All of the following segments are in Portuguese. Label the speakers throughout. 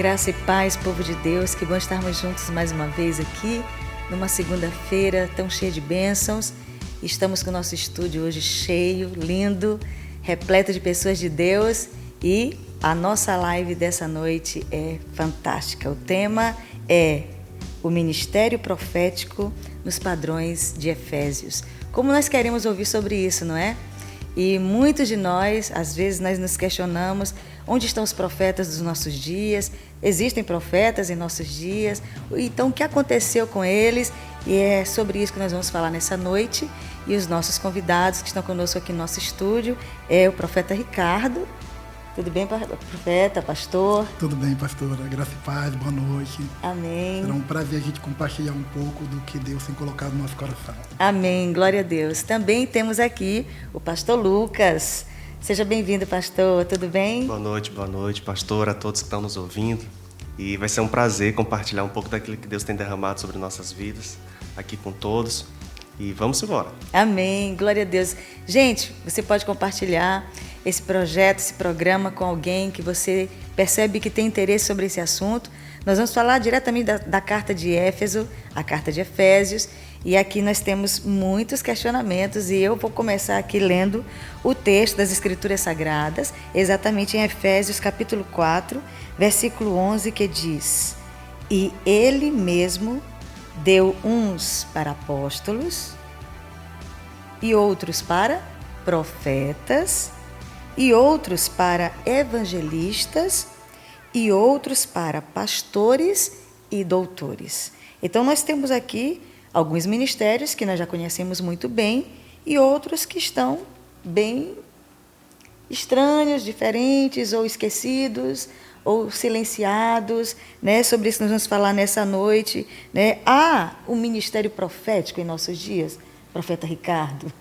Speaker 1: Graça e paz, povo de Deus, que bom estarmos juntos mais uma vez aqui, numa segunda-feira tão cheia de bênçãos. Estamos com o nosso estúdio hoje cheio, lindo, repleto de pessoas de Deus e a nossa live dessa noite é fantástica. O tema é o ministério profético nos padrões de Efésios. Como nós queremos ouvir sobre isso, não é? E muitos de nós, às vezes, nós nos questionamos onde estão os profetas dos nossos dias, existem profetas em nossos dias, então o que aconteceu com eles? E é sobre isso que nós vamos falar nessa noite. E os nossos convidados que estão conosco aqui no nosso estúdio é o profeta Ricardo. Tudo bem, profeta, pastor?
Speaker 2: Tudo bem, pastora. Graça e paz, boa noite.
Speaker 1: Amém.
Speaker 2: Será um prazer a gente compartilhar um pouco do que Deus tem colocado no nosso coração.
Speaker 1: Amém, glória a Deus. Também temos aqui o pastor Lucas. Seja bem-vindo, pastor. Tudo bem?
Speaker 3: Boa noite, pastor, a todos que estão nos ouvindo. E vai ser um prazer compartilhar um pouco daquilo que Deus tem derramado sobre nossas vidas, aqui com todos. E vamos embora.
Speaker 1: Amém, glória a Deus. Gente, você pode compartilhar esse projeto, esse programa com alguém que você percebe que tem interesse sobre esse assunto. Nós vamos falar diretamente da carta de Éfeso, a carta de Efésios, e aqui nós temos muitos questionamentos e eu vou começar aqui lendo o texto das Escrituras Sagradas, exatamente em Efésios capítulo 4, versículo 11, que diz: E ele mesmo deu uns para apóstolos e outros para profetas e outros para evangelistas e outros para pastores e doutores. Então nós temos aqui alguns ministérios que nós já conhecemos muito bem e outros que estão bem estranhos, diferentes ou esquecidos ou silenciados, né? Sobre isso nós vamos falar nessa noite, né? Há um ministério profético em nossos dias, profeta Ricardo?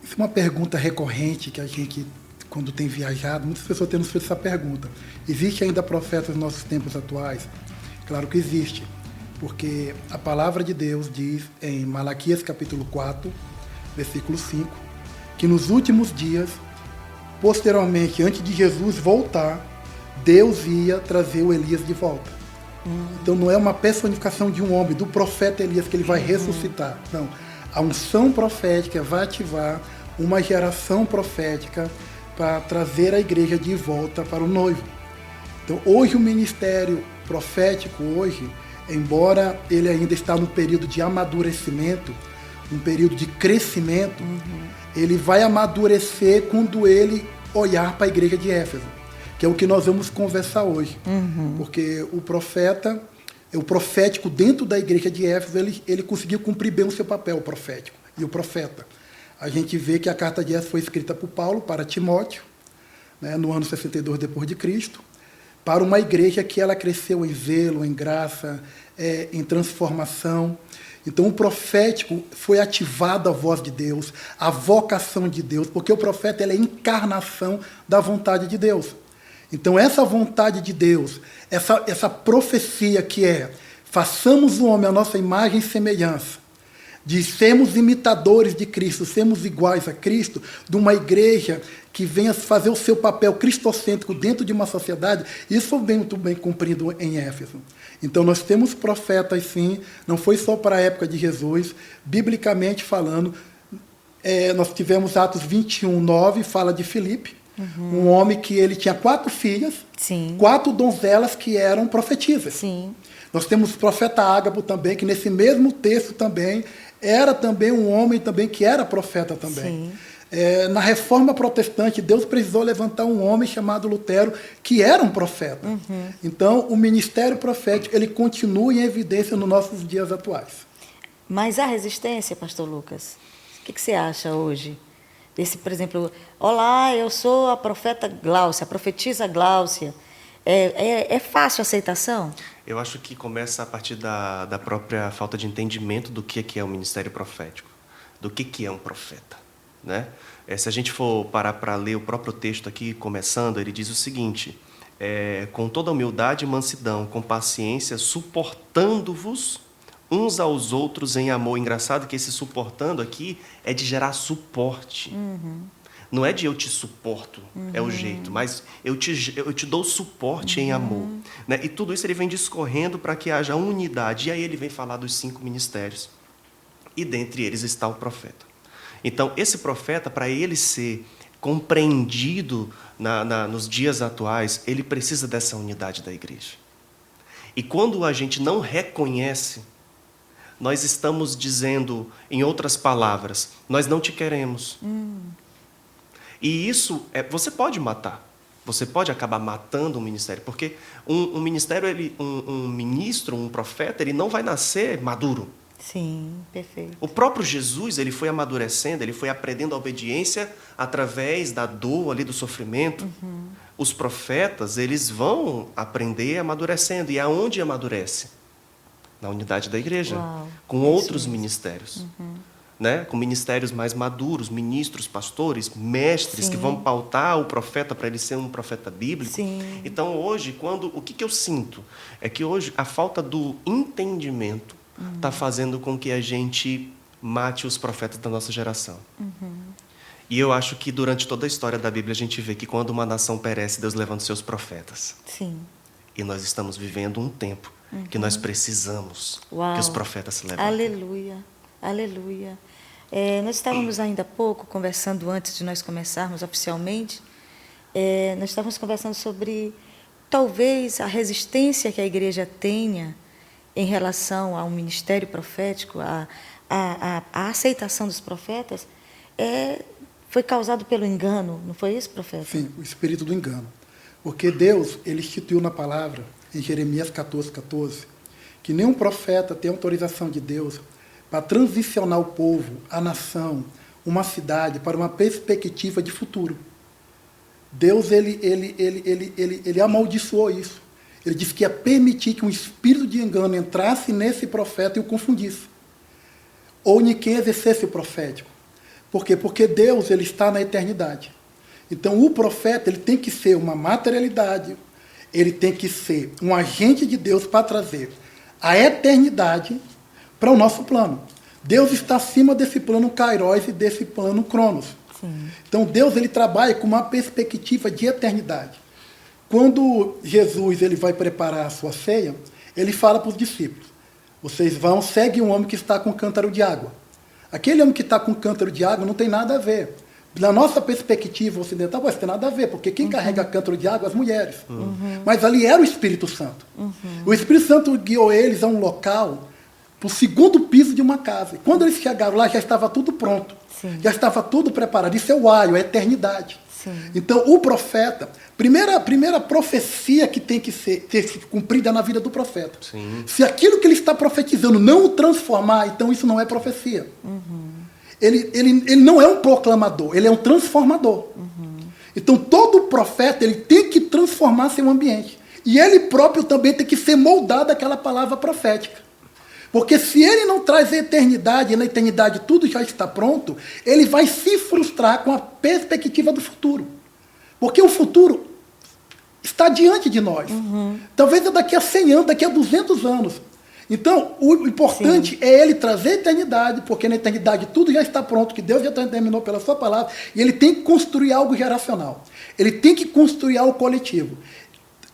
Speaker 2: Isso é uma pergunta recorrente que a gente, quando tem viajado, muitas pessoas têm nos feito essa pergunta. Existe ainda profeta nos nossos tempos atuais? Claro que existe, porque a palavra de Deus diz em Malaquias capítulo 4, versículo 5, que nos últimos dias, posteriormente, antes de Jesus voltar, Deus ia trazer o Elias de volta. Então não é uma personificação de um homem, do profeta Elias, que ele vai ressuscitar. Não. A unção profética vai ativar uma geração profética para trazer a igreja de volta para o noivo. Então hoje o ministério profético, hoje, embora ele ainda está no período de amadurecimento, um período de crescimento, ele vai amadurecer quando ele olhar para a igreja de Éfeso, que é o que nós vamos conversar hoje. Porque o profeta, o profético dentro da igreja de Éfeso, ele conseguiu cumprir bem o seu papel, o profético e o profeta. A gente vê que a carta de Éfeso foi escrita por Paulo para Timóteo, né, no ano 62 depois de Cristo, para uma igreja que ela cresceu em zelo, em graça, em transformação. Então o profético foi ativada a voz de Deus, a vocação de Deus, porque o profeta ele é a encarnação da vontade de Deus. Então essa vontade de Deus, essa profecia que é: façamos o homem à nossa imagem e semelhança, de sermos imitadores de Cristo, sermos iguais a Cristo, de uma igreja que venha fazer o seu papel cristocêntrico dentro de uma sociedade, isso foi muito bem cumprido em Éfeso. Então nós temos profetas sim, não foi só para a época de Jesus, biblicamente falando, nós tivemos Atos 21, 9, fala de Filipe, um homem que ele tinha 4 filhas,
Speaker 1: Sim.
Speaker 2: 4 donzelas que eram profetisas.
Speaker 1: Sim.
Speaker 2: Nós temos o profeta Ágabo também, que nesse mesmo texto também, era também um homem também que era profeta também. Na Reforma Protestante, Deus precisou levantar um homem chamado Lutero, que era um profeta. Então, o ministério profético, ele continua em evidência nos nossos dias atuais.
Speaker 1: Mas há resistência, pastor Lucas? O que você acha hoje? Desse, por exemplo, olá, eu sou a profeta Gláucia, a profetisa Gláucia. É fácil a aceitação?
Speaker 3: Eu acho que começa a partir da própria falta de entendimento do que é o ministério profético, do que é um profeta, né? Se a gente for parar para ler o próprio texto aqui, começando, ele diz o seguinte: com toda humildade e mansidão, com paciência, suportando-vos uns aos outros em amor. Engraçado que esse suportando aqui é de gerar suporte. Não é de eu te suporto, é o jeito, mas eu te dou suporte em amor. Né? E tudo isso ele vem discorrendo para que haja unidade. E aí ele vem falar dos 5 ministérios. E dentre eles está o profeta. Então, esse profeta, para ele ser compreendido nos dias atuais, ele precisa dessa unidade da igreja. E quando a gente não reconhece, nós estamos dizendo, em outras palavras, nós não te queremos. E isso, você pode matar. Você pode acabar matando um ministério. Porque um ministério, um ministro, um profeta, ele não vai nascer maduro.
Speaker 1: Sim, perfeito.
Speaker 3: O próprio Jesus, ele foi amadurecendo, ele foi aprendendo a obediência através da dor ali, do sofrimento. Os profetas, eles vão aprender amadurecendo. E aonde amadurece? Na unidade da igreja.
Speaker 1: Uau,
Speaker 3: com outros ministérios. Né? Com ministérios mais maduros, ministros, pastores, mestres,
Speaker 1: Sim.
Speaker 3: que vão pautar o profeta para ele ser um profeta bíblico.
Speaker 1: Sim.
Speaker 3: Então, hoje, o que eu sinto? É que hoje a falta do entendimento está fazendo com que a gente mate os profetas da nossa geração. E eu acho que durante toda a história da Bíblia a gente vê que quando uma nação perece, Deus levanta os seus profetas.
Speaker 1: Sim.
Speaker 3: E nós estamos vivendo um tempo que nós precisamos
Speaker 1: Uau.
Speaker 3: que os profetas se levantem.
Speaker 1: Aleluia, aleluia. Nós estávamos ainda há pouco conversando, antes de nós começarmos oficialmente, nós estávamos conversando sobre talvez a resistência que a igreja tenha em relação ao ministério profético, a aceitação dos profetas, foi causado pelo engano, não foi isso, profeta?
Speaker 2: Sim, o espírito do engano. Porque Deus, ele instituiu na palavra, em Jeremias 14, que nenhum profeta tem autorização de Deus para transicionar o povo, a nação, uma cidade, para uma perspectiva de futuro. Deus, ele amaldiçoou isso. Ele disse que ia permitir que um espírito de engano entrasse nesse profeta e o confundisse. Ou em quem exercesse o profético. Por quê? Porque Deus, ele está na eternidade. Então, o profeta, ele tem que ser uma materialidade, ele tem que ser um agente de Deus para trazer a eternidade para o nosso plano. Deus está acima desse plano Kairos e desse plano Cronos.
Speaker 1: Sim.
Speaker 2: Então, Deus, ele trabalha com uma perspectiva de eternidade. Quando Jesus, ele vai preparar a sua ceia, ele fala para os discípulos: vocês vão, seguem um homem que está com um cântaro de água. Aquele homem que está com um cântaro de água não tem nada a ver. Na nossa perspectiva ocidental, vai ter nada a ver, porque quem carrega cântaro de água? As mulheres. Mas ali era o Espírito Santo. O Espírito Santo guiou eles a um local, para o segundo piso de uma casa. E quando eles chegaram lá, já estava tudo pronto.
Speaker 1: Sim.
Speaker 2: Já estava tudo preparado. Isso é o aio, é a eternidade.
Speaker 1: Sim.
Speaker 2: Então, o profeta, primeira profecia que tem que ser cumprida na vida do profeta.
Speaker 3: Sim.
Speaker 2: Se aquilo que ele está profetizando não o transformar, então isso não é profecia. Ele não é um proclamador, ele é um transformador. Então, todo profeta, ele tem que transformar seu ambiente. E ele próprio também tem que ser moldado àquela palavra profética. Porque se ele não traz a eternidade, e na eternidade tudo já está pronto, ele vai se frustrar com a perspectiva do futuro. Porque o futuro está diante de nós. Talvez daqui a 100 anos, daqui a 200 anos. Então, o importante é ele trazer a eternidade, porque na eternidade tudo já está pronto, que Deus já terminou pela sua palavra, e ele tem que construir algo geracional. Ele tem que construir algo coletivo.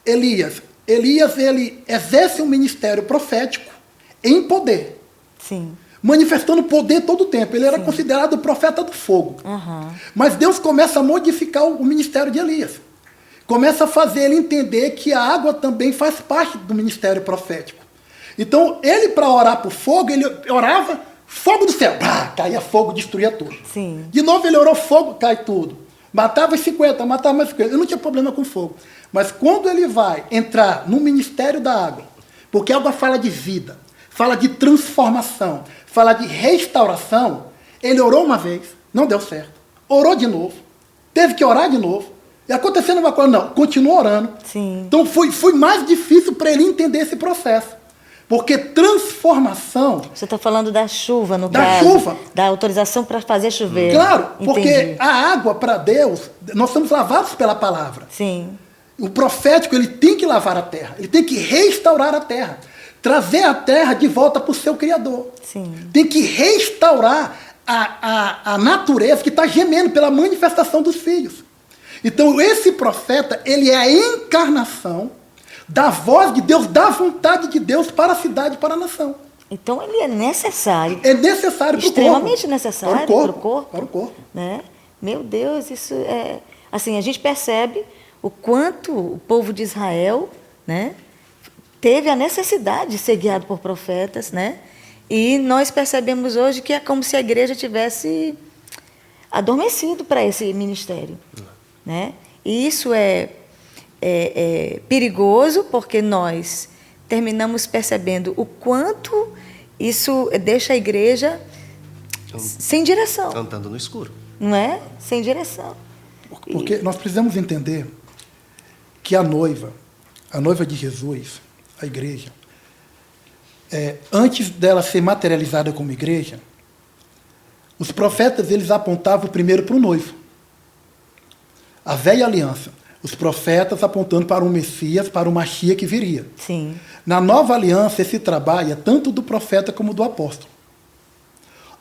Speaker 2: Elias, ele exerce um ministério profético em poder.
Speaker 1: Sim.
Speaker 2: Manifestando poder todo o tempo. Ele era considerado o profeta do fogo. Mas Deus começa a modificar o ministério de Elias. Começa a fazer ele entender que a água também faz parte do ministério profético. Então, ele, para orar por fogo, ele orava fogo do céu. Caía fogo, destruía tudo.
Speaker 1: Sim.
Speaker 2: De novo, ele orou fogo, cai tudo. Matava os 50, matava mais 50. Eu não tinha problema com fogo. Mas quando ele vai entrar no ministério da água, porque a água fala de vida, fala de transformação, fala de restauração, ele orou uma vez, não deu certo. Orou de novo, teve que orar de novo. E acontecendo uma coisa, não, continuou orando.
Speaker 1: Sim.
Speaker 2: Então foi mais difícil para ele entender esse processo. Porque transformação...
Speaker 1: Você está falando da chuva, no
Speaker 2: Da
Speaker 1: caso.
Speaker 2: chuva.
Speaker 1: Da autorização para fazer chover.
Speaker 2: Claro, porque
Speaker 1: Entendi.
Speaker 2: a água, para Deus, nós somos lavados pela palavra.
Speaker 1: Sim.
Speaker 2: O profético, ele tem que lavar a terra, ele tem que restaurar a terra, trazer a terra de volta para o seu Criador.
Speaker 1: Sim.
Speaker 2: Tem que restaurar a natureza que está gemendo pela manifestação dos filhos. Então, esse profeta, ele é a encarnação da voz de Deus, da vontade de Deus para a cidade e para a nação.
Speaker 1: Então, ele é necessário.
Speaker 2: É necessário para o corpo.
Speaker 1: Extremamente necessário para o corpo.
Speaker 2: Para o corpo.
Speaker 1: Né? Meu Deus, isso é... Assim, a gente percebe o quanto o povo de Israel, né, teve a necessidade de ser guiado por profetas, né? E nós percebemos hoje que é como se a igreja tivesse adormecido para esse ministério, né? E isso é perigoso, porque nós terminamos percebendo o quanto isso deixa a igreja sem direção.
Speaker 3: Andando no escuro.
Speaker 1: Não é? Sem direção.
Speaker 2: Porque nós precisamos entender que a noiva de Jesus, a igreja, antes dela ser materializada como igreja, os profetas eles apontavam primeiro para o noivo. A velha aliança. Os profetas apontando para o Messias, para o Mashiach que viria.
Speaker 1: Sim.
Speaker 2: Na nova aliança, esse trabalho é tanto do profeta como do apóstolo.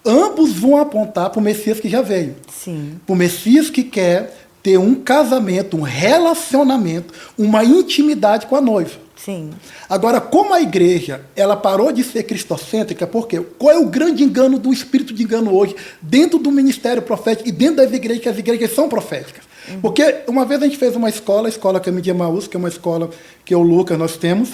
Speaker 2: Ambos vão apontar para o Messias que já veio.
Speaker 1: Sim.
Speaker 2: Para o Messias que quer ter um casamento, um relacionamento, uma intimidade com a noiva.
Speaker 1: Sim.
Speaker 2: Agora, como a igreja ela parou de ser cristocêntrica, por quê? Qual é o grande engano do espírito de engano hoje dentro do ministério profético e dentro das igrejas, que as igrejas são proféticas? Porque uma vez a gente fez uma escola, a Escola Caminho de Emaús, que é uma escola que eu e o Lucas nós temos,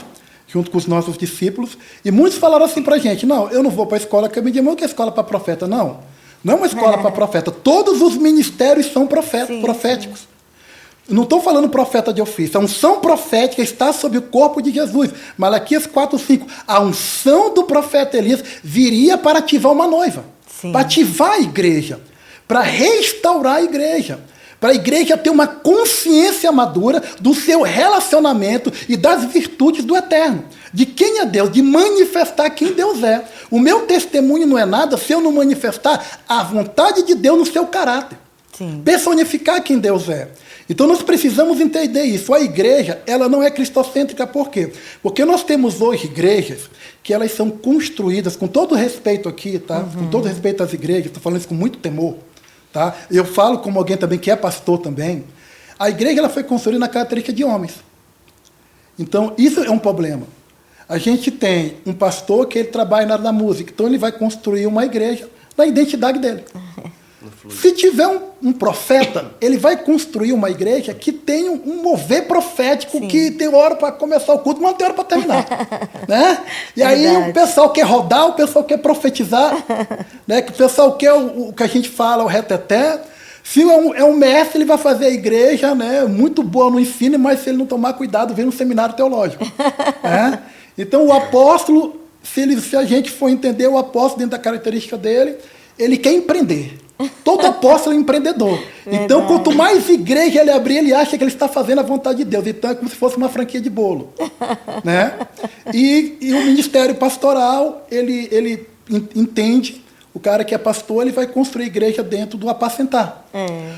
Speaker 2: junto com os nossos discípulos, e muitos falaram assim para a gente, não, eu não vou para a Escola Caminho de Emaús, que é a escola para profeta. Não é uma escola para profeta. Todos os ministérios são proféticos. Sim. Não estou falando profeta de ofício. A unção profética está sobre o corpo de Jesus. Malaquias 4:5. A unção do profeta Elias viria para ativar uma noiva. Sim. Para ativar a igreja. Para restaurar a igreja. Para a igreja ter uma consciência madura do seu relacionamento e das virtudes do eterno. De quem é Deus, de manifestar quem Deus é. O meu testemunho não é nada se eu não manifestar a vontade de Deus no seu caráter. Sim. Personificar quem Deus é. Então nós precisamos entender isso. A igreja, ela não é cristocêntrica, por quê? Porque nós temos hoje igrejas que elas são construídas, com todo respeito aqui, tá? Com todo respeito às igrejas, estou falando isso com muito temor. Tá? Eu falo como alguém também que é pastor também. A igreja ela foi construída na característica de homens. Então, isso é um problema. A gente tem um pastor que ele trabalha na área da música, então ele vai construir uma igreja na identidade dele. Se tiver um profeta, ele vai construir uma igreja que tem um mover profético. Sim. Que tem hora para começar o culto, mas não tem hora para terminar. Né? E aí o pessoal quer rodar, o pessoal quer profetizar, né? Que o pessoal quer o que a gente fala, o reteté. Se é um mestre, ele vai fazer a igreja, né, muito boa no ensino, mas se ele não tomar cuidado, vem no seminário teológico. Né? Então o apóstolo, se a gente for entender o apóstolo dentro da característica dele, ele quer empreender. Todo apóstolo é empreendedor. Verdade. Então, quanto mais igreja ele abrir, ele acha que ele está fazendo a vontade de Deus. Então, é como se fosse uma franquia de bolo. Né? E o ministério pastoral, ele entende, o cara que é pastor, ele vai construir igreja dentro do apacentar.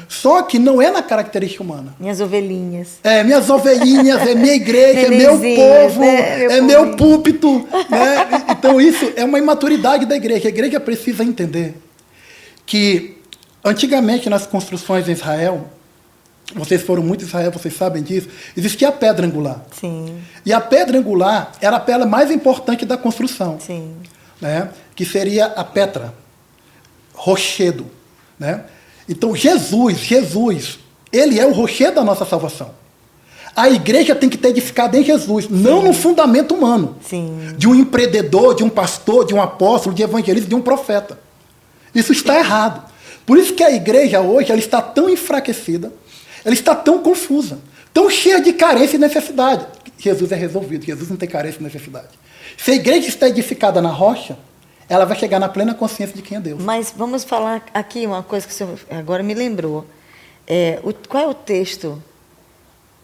Speaker 2: Só que não é na característica humana.
Speaker 1: Minhas ovelhinhas.
Speaker 2: Minhas ovelhinhas, é minha igreja, é meu povo, né? Meu púlpito. Né? Então, isso é uma imaturidade da igreja. A igreja precisa entender que antigamente nas construções em Israel, vocês foram muito em Israel, vocês sabem disso, existia a pedra angular.
Speaker 1: Sim.
Speaker 2: E a pedra angular era a pedra mais importante da construção.
Speaker 1: Sim.
Speaker 2: Né? Que seria a Petra, rochedo. Né? Então Jesus, ele é o rochedo da nossa salvação. A igreja tem que ter edificado em Jesus, sim, não no fundamento humano.
Speaker 1: Sim.
Speaker 2: De um empreendedor, de um pastor, de um apóstolo, de evangelista, de um profeta. Isso está errado. Por isso que a igreja hoje ela está tão enfraquecida, ela está tão confusa, tão cheia de carência e necessidade. Jesus é resolvido, Jesus não tem carência e necessidade. Se a igreja está edificada na rocha, ela vai chegar na plena consciência de quem é Deus.
Speaker 1: Mas vamos falar aqui uma coisa que o senhor agora me lembrou. Qual é o texto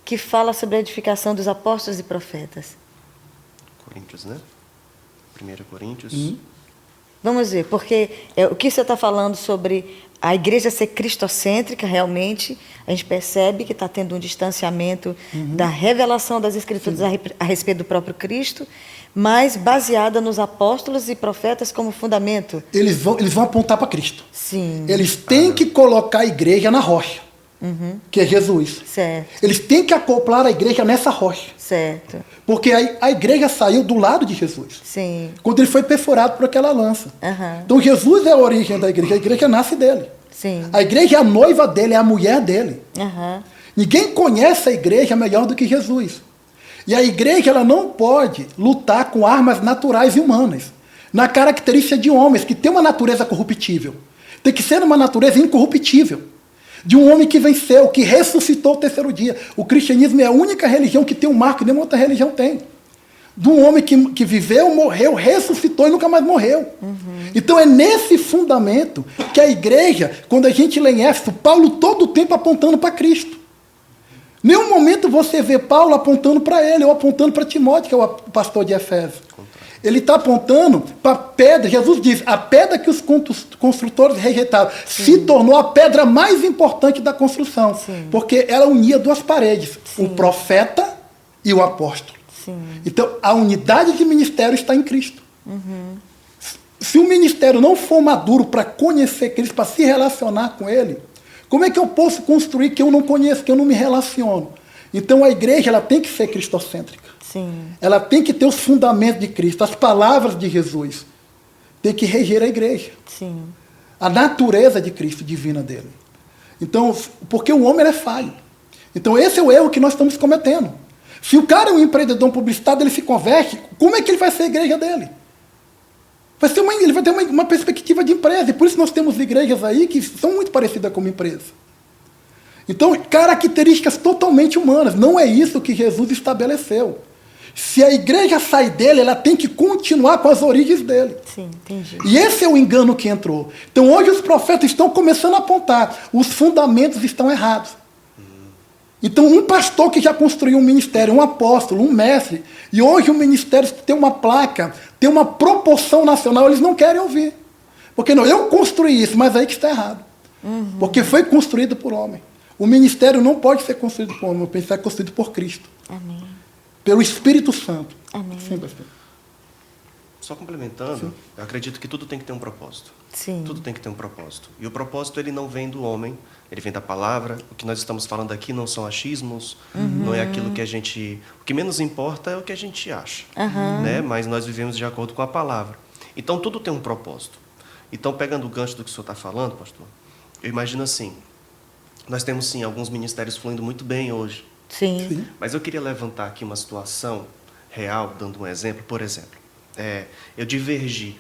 Speaker 1: que fala sobre a edificação dos apóstolos e profetas?
Speaker 3: Coríntios, né? 1 Coríntios.
Speaker 1: Vamos ver, porque o que você está falando sobre a igreja ser cristocêntrica, realmente, a gente percebe que está tendo um distanciamento da revelação das Escrituras a respeito do próprio Cristo, mas baseada nos apóstolos e profetas como fundamento.
Speaker 2: Eles vão apontar para Cristo.
Speaker 1: Sim.
Speaker 2: Eles têm que colocar a igreja na rocha, que é Jesus.
Speaker 1: Certo.
Speaker 2: Eles têm que acoplar a igreja nessa rocha.
Speaker 1: Certo.
Speaker 2: Porque a igreja saiu do lado de Jesus.
Speaker 1: Sim.
Speaker 2: Quando ele foi perfurado por aquela lança.
Speaker 1: Aham.
Speaker 2: Então Jesus é a origem da igreja nasce dele.
Speaker 1: Sim.
Speaker 2: A igreja é a noiva dele, é a mulher dele.
Speaker 1: Aham.
Speaker 2: Ninguém conhece a igreja melhor do que Jesus. E a igreja ela não pode lutar com armas naturais e humanas, na característica de homens que têm uma natureza corruptível. Tem que ser uma natureza incorruptível. De um homem que venceu, que ressuscitou o terceiro dia. O cristianismo é a única religião que tem um marco que nenhuma outra religião tem. De um homem que viveu, morreu, ressuscitou e nunca mais morreu. Então é nesse fundamento que a igreja, quando a gente lê em Éfeso, Paulo todo o tempo apontando para Cristo. Nenhum momento você vê Paulo apontando para ele, ou apontando para Timóteo, que é o pastor de Efésios. Ele está apontando para a pedra. Jesus diz, a pedra que os construtores rejeitaram se tornou a pedra mais importante da construção.
Speaker 1: Sim.
Speaker 2: Porque ela unia duas paredes, o profeta e o apóstolo.
Speaker 1: Sim.
Speaker 2: Então, a unidade de ministério está em Cristo. Se o ministério não for maduro para conhecer Cristo, para se relacionar com Ele, como é que eu posso construir que eu não conheço, que eu não me relaciono? Então, a igreja ela tem que ser cristocêntrica.
Speaker 1: Sim.
Speaker 2: Ela tem que ter os fundamentos de Cristo, as palavras de Jesus. Tem que reger a igreja.
Speaker 1: Sim.
Speaker 2: A natureza de Cristo, divina dele. Então, porque o homem ele é falho. Então, esse é o erro que nós estamos cometendo. Se o cara é um empreendedor, um publicitário, ele se converte, como é que ele vai ser a igreja dele? Ele vai ter uma perspectiva de empresa. E por isso nós temos igrejas aí que são muito parecidas com uma empresa. Então, características totalmente humanas. Não é isso que Jesus estabeleceu. Se a igreja sai dele, ela tem que continuar com as origens dele.
Speaker 1: Sim, entendi.
Speaker 2: E esse é o engano que entrou. Então, hoje os profetas estão começando a apontar. Os fundamentos estão errados. Então, um pastor que já construiu um ministério, um apóstolo, um mestre, e hoje o ministério tem uma placa, tem uma proporção nacional, eles não querem ouvir. Porque não, eu construí isso, mas aí que está errado. Porque foi construído por homem. O ministério não pode ser construído por homem, o ministério é construído por Cristo.
Speaker 1: Amém.
Speaker 2: Pelo Espírito Santo.
Speaker 1: Amém.
Speaker 2: Sim, pastor.
Speaker 3: Só complementando, eu acredito que tudo tem que ter um propósito.
Speaker 1: Sim.
Speaker 3: Tudo tem que ter um propósito. E o propósito ele não vem do homem, ele vem da palavra. O que nós estamos falando aqui não são achismos, não é aquilo que a gente... O que menos importa é o que a gente acha, né? Mas nós vivemos de acordo com a palavra. Então, tudo tem um propósito. Então, pegando o gancho do que o senhor está falando, pastor, eu imagino assim, nós temos, sim, alguns ministérios fluindo muito bem hoje.
Speaker 1: Sim.
Speaker 3: Mas eu queria levantar aqui uma situação real, dando um exemplo. Por exemplo, eu divergi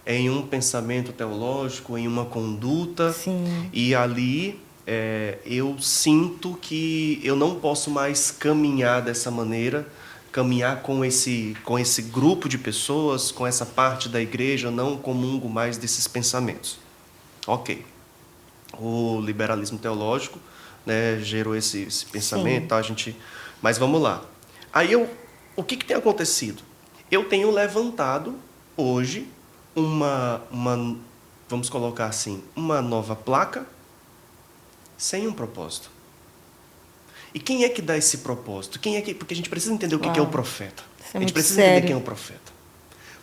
Speaker 3: em um pensamento teológico, em uma conduta,
Speaker 1: Sim.
Speaker 3: e ali eu sinto que eu não posso mais caminhar dessa maneira, caminhar com esse grupo de pessoas, com essa parte da igreja, eu não comungo mais desses pensamentos. Ok. O liberalismo teológico, né, gerou esse pensamento, tá, mas vamos lá. Aí o que tem acontecido? Eu tenho levantado hoje vamos colocar assim, uma nova placa sem um propósito. E quem é que dá esse propósito? Porque a gente precisa entender o que é o profeta.
Speaker 1: Isso é
Speaker 3: a gente
Speaker 1: muito
Speaker 3: precisa
Speaker 1: sério.
Speaker 3: entender quem é o profeta.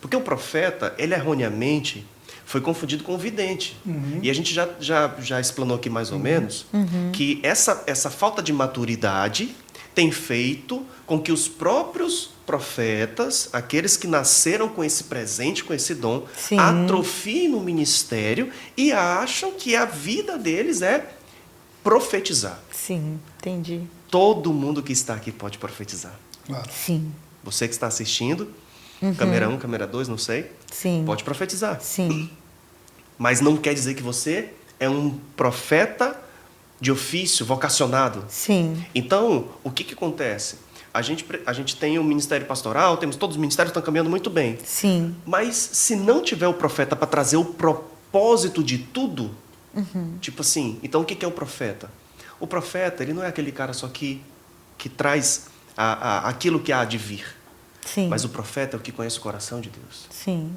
Speaker 3: Porque o profeta, ele erroneamente foi confundido com o vidente. E a gente já explanou aqui mais ou menos que essa falta de maturidade tem feito com que os próprios profetas, aqueles que nasceram com esse presente, com esse dom,
Speaker 1: Sim.
Speaker 3: atrofiem no ministério e acham que a vida deles é profetizar.
Speaker 1: Sim, entendi.
Speaker 3: Todo mundo que está aqui pode profetizar.
Speaker 2: Claro.
Speaker 1: Sim.
Speaker 3: Você que está assistindo, câmera 1, câmera 2, não sei,
Speaker 1: Sim.
Speaker 3: pode profetizar.
Speaker 1: Sim.
Speaker 3: Mas não quer dizer que você é um profeta de ofício, vocacionado.
Speaker 1: Sim.
Speaker 3: Então, o que acontece? A gente tem o ministério pastoral, todos os ministérios estão caminhando muito bem.
Speaker 1: Sim.
Speaker 3: Mas se não tiver o profeta para trazer o propósito de tudo, tipo assim, então o que é o profeta? O profeta, ele não é aquele cara só que traz aquilo que há de vir.
Speaker 1: Sim.
Speaker 3: Mas o profeta é o que conhece o coração de Deus.
Speaker 1: Sim.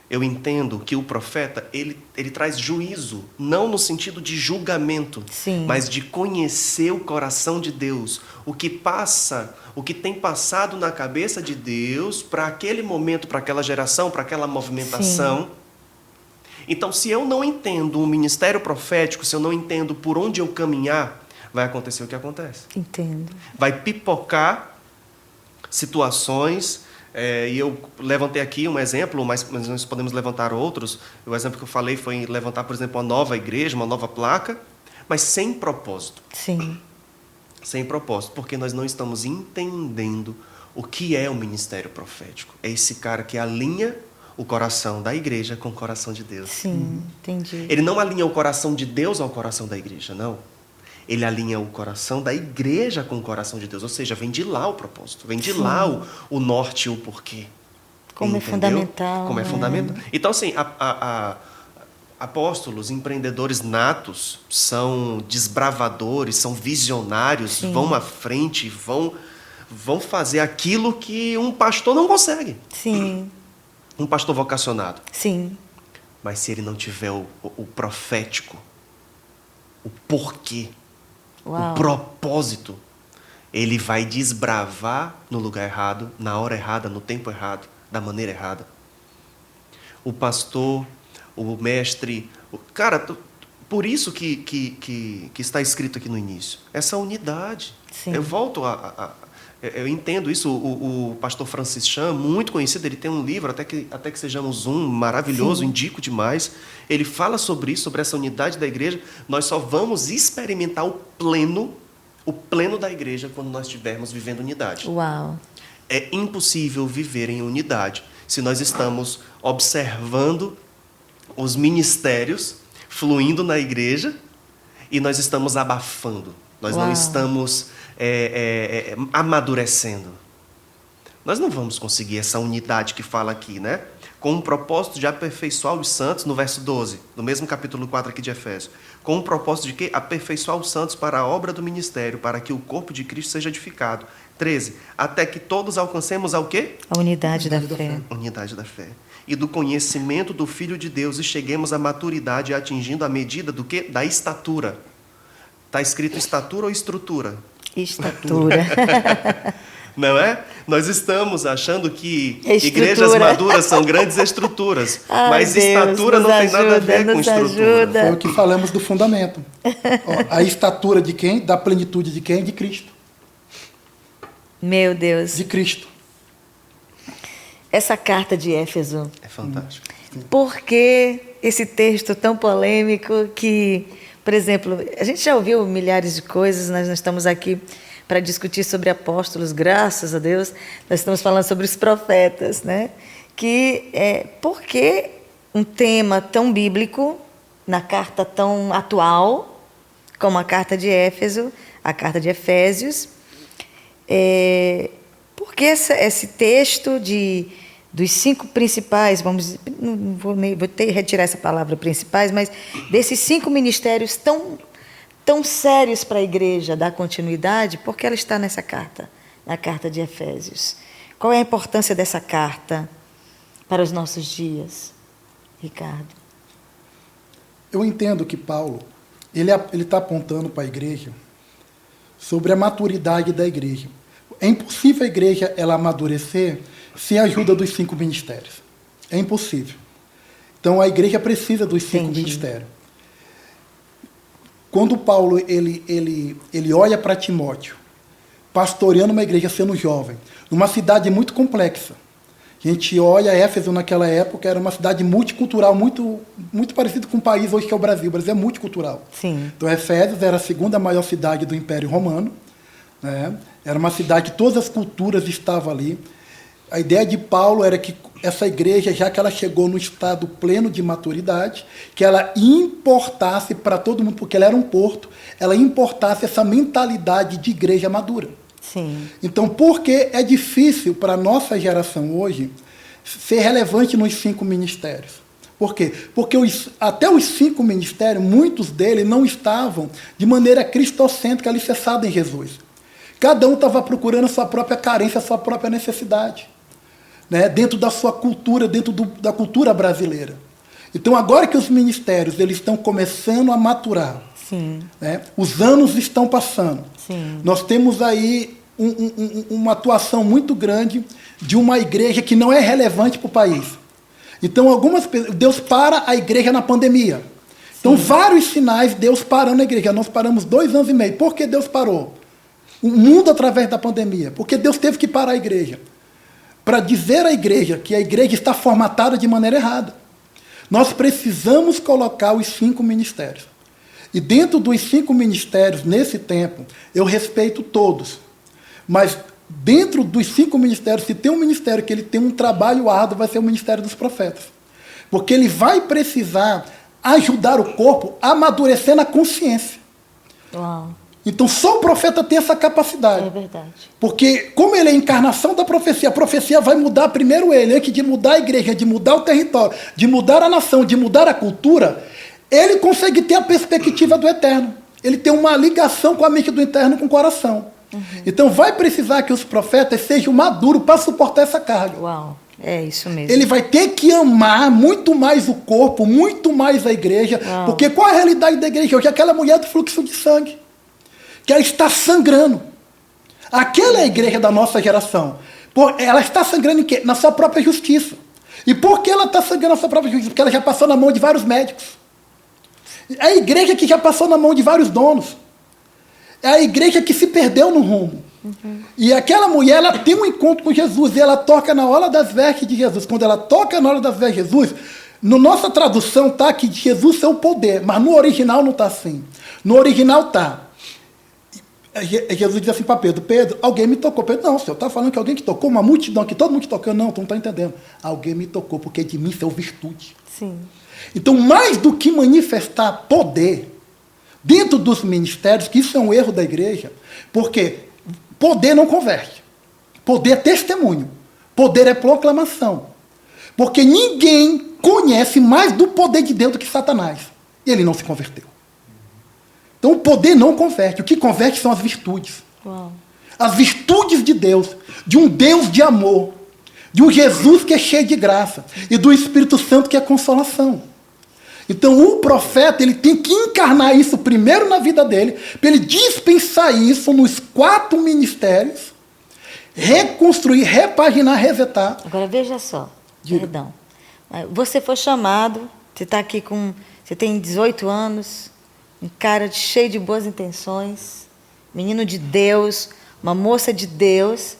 Speaker 3: Eu entendo que o profeta, ele traz juízo, não no sentido de julgamento,
Speaker 1: Sim.
Speaker 3: mas de conhecer o coração de Deus, o que tem passado na cabeça de Deus para aquele momento, para aquela geração, para aquela movimentação. Sim. Então, se eu não entendo o ministério profético, se eu não entendo por onde eu caminhar, vai acontecer o que acontece.
Speaker 1: Entendo.
Speaker 3: Vai pipocar situações, e eu levantei aqui um exemplo, mas nós podemos levantar outros. O exemplo que eu falei foi levantar, por exemplo, uma nova igreja, uma nova placa, mas sem propósito.
Speaker 1: Sim.
Speaker 3: Sem propósito, porque nós não estamos entendendo o que é o ministério profético. É esse cara que alinha o coração da igreja com o coração de Deus.
Speaker 1: Sim, entendi.
Speaker 3: Ele não alinha o coração de Deus ao coração da igreja, não. Ele alinha o coração da igreja com o coração de Deus. Ou seja, vem de lá o propósito, vem de
Speaker 1: Sim.
Speaker 3: lá o norte e o porquê.
Speaker 1: Como
Speaker 3: entendeu?
Speaker 1: É fundamental.
Speaker 3: Como é fundamental. Então, assim, apóstolos, empreendedores natos, são desbravadores, são visionários,
Speaker 1: Sim.
Speaker 3: vão à frente, vão fazer aquilo que um pastor não consegue.
Speaker 1: Sim.
Speaker 3: Um pastor vocacionado.
Speaker 1: Sim.
Speaker 3: Mas se ele não tiver o profético, o porquê,
Speaker 1: Uau.
Speaker 3: o propósito, ele vai desbravar no lugar errado, na hora errada, no tempo errado, da maneira errada. O pastor, o mestre... Cara, por isso que está escrito aqui no início. Essa unidade.
Speaker 1: Sim.
Speaker 3: Eu volto eu entendo isso. O pastor Francis Chan, muito conhecido, ele tem um livro, Até que Sejamos Um, maravilhoso,
Speaker 1: Sim.
Speaker 3: indico demais. Ele fala sobre isso, sobre essa unidade da igreja. Nós só vamos experimentar o pleno da igreja quando nós estivermos vivendo unidade.
Speaker 1: Uau.
Speaker 3: É impossível viver em unidade se nós estamos observando os ministérios fluindo na igreja e nós estamos abafando. Nós
Speaker 1: Uau.
Speaker 3: não estamos amadurecendo. Nós não vamos conseguir essa unidade que fala aqui, né? Com o propósito de aperfeiçoar os santos, no verso 12, no mesmo capítulo 4 aqui de Efésios. Com o propósito de quê? Aperfeiçoar os santos para a obra do ministério, para que o corpo de Cristo seja edificado. 13. Até que todos alcancemos ao quê?
Speaker 1: A unidade da fé.
Speaker 3: Unidade da fé. E do conhecimento do Filho de Deus, e cheguemos à maturidade, atingindo a medida do quê? Da estatura. Está escrito estatura ou estrutura?
Speaker 1: Estatura.
Speaker 3: Não é? Nós estamos achando que igrejas maduras são grandes estruturas, mas
Speaker 1: Deus,
Speaker 3: estatura não tem nada a ver com estrutura.
Speaker 1: Ajuda.
Speaker 2: Foi o que falamos do fundamento. A estatura de quem? Da plenitude de quem? De Cristo.
Speaker 1: Meu Deus.
Speaker 2: De Cristo.
Speaker 1: Essa carta de Éfeso.
Speaker 3: É fantástico.
Speaker 1: Por que esse texto tão polêmico que, por exemplo, a gente já ouviu milhares de coisas, nós não estamos aqui para discutir sobre apóstolos, graças a Deus, nós estamos falando sobre os profetas, né? Por que um tema tão bíblico, na carta tão atual, como a carta de Éfeso, a carta de Efésios, por que esse texto dos 5 principais, não vou retirar essa palavra principais, mas desses 5 ministérios tão sérios para a igreja dar continuidade, por que ela está nessa carta, na carta de Efésios? Qual é a importância dessa carta para os nossos dias, Ricardo?
Speaker 2: Eu entendo que Paulo, ele está apontando para a igreja sobre a maturidade da igreja. É impossível a igreja ela amadurecer sem a ajuda dos 5 ministérios. É impossível. Então, a igreja precisa dos 5 ministérios. Quando Paulo ele olha para Timóteo, pastoreando uma igreja sendo jovem, numa cidade muito complexa. A gente olha Éfeso naquela época, era uma cidade multicultural, muito, muito parecida com o país hoje que é o Brasil. O Brasil é multicultural.
Speaker 1: Sim.
Speaker 2: Então, Éfeso era a segunda maior cidade do Império Romano. Né? Era uma cidade que todas as culturas estavam ali. A ideia de Paulo era que essa igreja, já que ela chegou no estado pleno de maturidade, que ela importasse para todo mundo, porque ela era um porto, ela importasse essa mentalidade de igreja madura.
Speaker 1: Sim.
Speaker 2: Então, por que é difícil para a nossa geração hoje ser relevante nos 5 ministérios? Por quê? Porque até os 5 ministérios, muitos deles não estavam de maneira cristocêntrica alicerçados em Jesus. Cada um estava procurando a sua própria carência, a sua própria necessidade, né? Dentro da sua cultura, dentro da cultura brasileira. Então, agora que os ministérios eles estão começando a maturar,
Speaker 1: Sim.
Speaker 2: né? Os anos estão passando.
Speaker 1: Sim.
Speaker 2: Nós temos aí uma atuação muito grande de uma igreja que não é relevante para o país. Então, Deus para a igreja na pandemia. Então, vários sinais, Deus parando a igreja. Nós paramos 2 anos e meio. Por que Deus parou? O mundo através da pandemia. Porque Deus teve que parar a igreja. Para dizer à igreja que a igreja está formatada de maneira errada. Nós precisamos colocar os 5 ministérios. E dentro dos 5 ministérios, nesse tempo, eu respeito todos. Mas dentro dos 5 ministérios, se tem um ministério que ele tem um trabalho árduo, vai ser o ministério dos profetas. Porque ele vai precisar ajudar o corpo a amadurecer na consciência.
Speaker 1: Uau.
Speaker 2: Então, só o profeta tem essa capacidade.
Speaker 1: É verdade.
Speaker 2: Porque, como ele é a encarnação da profecia, a profecia vai mudar primeiro ele. Antes de mudar a igreja, de mudar o território, de mudar a nação, de mudar a cultura, ele consegue ter a perspectiva do eterno. Ele tem uma ligação com a mente do eterno, com o coração. Então, vai precisar que os profetas sejam maduros para suportar essa carga.
Speaker 1: Uau. É isso mesmo.
Speaker 2: Ele vai ter que amar muito mais o corpo, muito mais a igreja.
Speaker 1: Uau.
Speaker 2: Porque qual é a realidade da igreja hoje? Aquela mulher do fluxo de sangue. Que ela está sangrando. Aquela é a igreja da nossa geração. Ela está sangrando em quê? Na sua própria justiça. E por que ela está sangrando na sua própria justiça? Porque ela já passou na mão de vários médicos. É a igreja que já passou na mão de vários donos. É a igreja que se perdeu no rumo. E aquela mulher, ela tem um encontro com Jesus, e ela toca na orla das vestes de Jesus. Quando ela toca na orla das vestes de Jesus, na nossa tradução está que Jesus é o poder, mas no original não está assim. No original está. Jesus diz assim para Pedro: Pedro, alguém me tocou. Pedro: não, o senhor está falando que alguém que tocou, uma multidão, que todo mundo te tocou. Não, tu não está entendendo. Alguém me tocou, porque de mim saiu virtude.
Speaker 1: Sim.
Speaker 2: Então, mais do que manifestar poder dentro dos ministérios, que isso é um erro da igreja, porque poder não converte. Poder é testemunho. Poder é proclamação. Porque ninguém conhece mais do poder de Deus do que Satanás. E ele não se converteu. Então, o poder não converte. O que converte são as virtudes.
Speaker 1: Uau.
Speaker 2: As virtudes de Deus, de um Deus de amor, de um Jesus que é cheio de graça, e do Espírito Santo que é consolação. Então, o profeta ele tem que encarnar isso primeiro na vida dele, para ele dispensar isso nos 4 ministérios, reconstruir, repaginar, resetar.
Speaker 1: Agora, veja só.
Speaker 2: Diga.
Speaker 1: Perdão. Você foi chamado, você está aqui com... Você tem 18 anos, um cara cheio de boas intenções, menino de Deus, uma moça de Deus,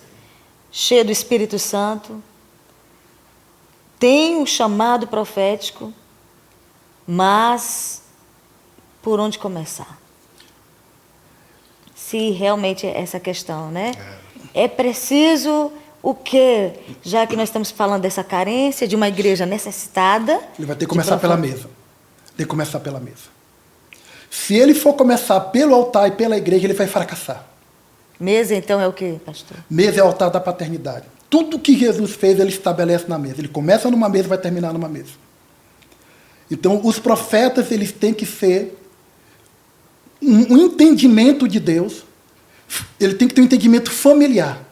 Speaker 1: cheia do Espírito Santo, tem um chamado profético, mas por onde começar? Se realmente é essa questão, né? É preciso o quê? Já que nós estamos falando dessa carência, de uma igreja necessitada...
Speaker 2: Ele vai ter que começar pela mesa. Tem que começar pela mesa. Se ele for começar pelo altar e pela igreja, ele vai fracassar.
Speaker 1: Mesa, então, é o quê, pastor?
Speaker 2: Mesa é o altar da paternidade. Tudo que Jesus fez, ele estabelece na mesa. Ele começa numa mesa e vai terminar numa mesa. Então, os profetas, eles têm que ser um entendimento de Deus. Ele tem que ter um entendimento familiar.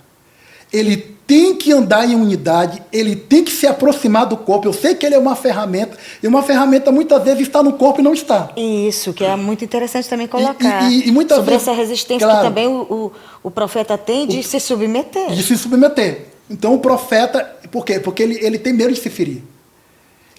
Speaker 2: Ele tem que andar em unidade, ele tem que se aproximar do corpo. Eu sei que ele é uma ferramenta, e uma ferramenta muitas vezes está no corpo e não está.
Speaker 1: Isso, que é muito interessante também colocar.
Speaker 2: E muitas
Speaker 1: sobre
Speaker 2: vezes,
Speaker 1: essa resistência,
Speaker 2: claro,
Speaker 1: que também o profeta tem de se submeter.
Speaker 2: De se submeter. Então o profeta, por quê? Porque ele tem medo de se ferir.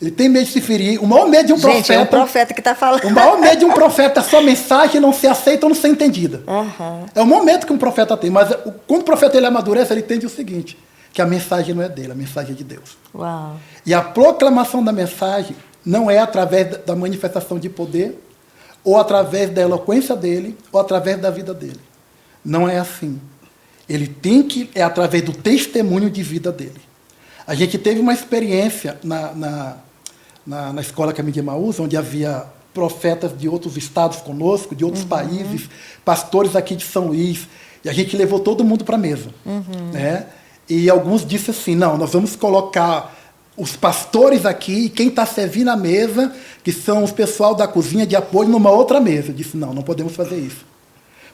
Speaker 2: Ele tem medo de se ferir. O maior medo de um profeta...
Speaker 1: Gente, é um profeta que está falando.
Speaker 2: O maior medo de um profeta é a sua mensagem não ser aceita ou não ser entendida.
Speaker 1: Uhum.
Speaker 2: É o maior medo que um profeta tem. Mas quando o profeta ele amadurece, ele entende o seguinte, que a mensagem não é dele, a mensagem é de Deus.
Speaker 1: Uau.
Speaker 2: E a proclamação da mensagem não é através da manifestação de poder, ou através da eloquência dele, ou através da vida dele. Não é assim. Ele tem que... É através do testemunho de vida dele. A gente teve uma experiência na escola Caminho de Emaús, onde havia profetas de outros estados conosco, de outros países, pastores aqui de São Luís, e a gente levou todo mundo para a mesa. Né? E alguns disseram assim, não, nós vamos colocar os pastores aqui, e quem está servindo a mesa, que são os pessoal da cozinha de apoio, numa outra mesa. Eu disse, não, não podemos fazer isso,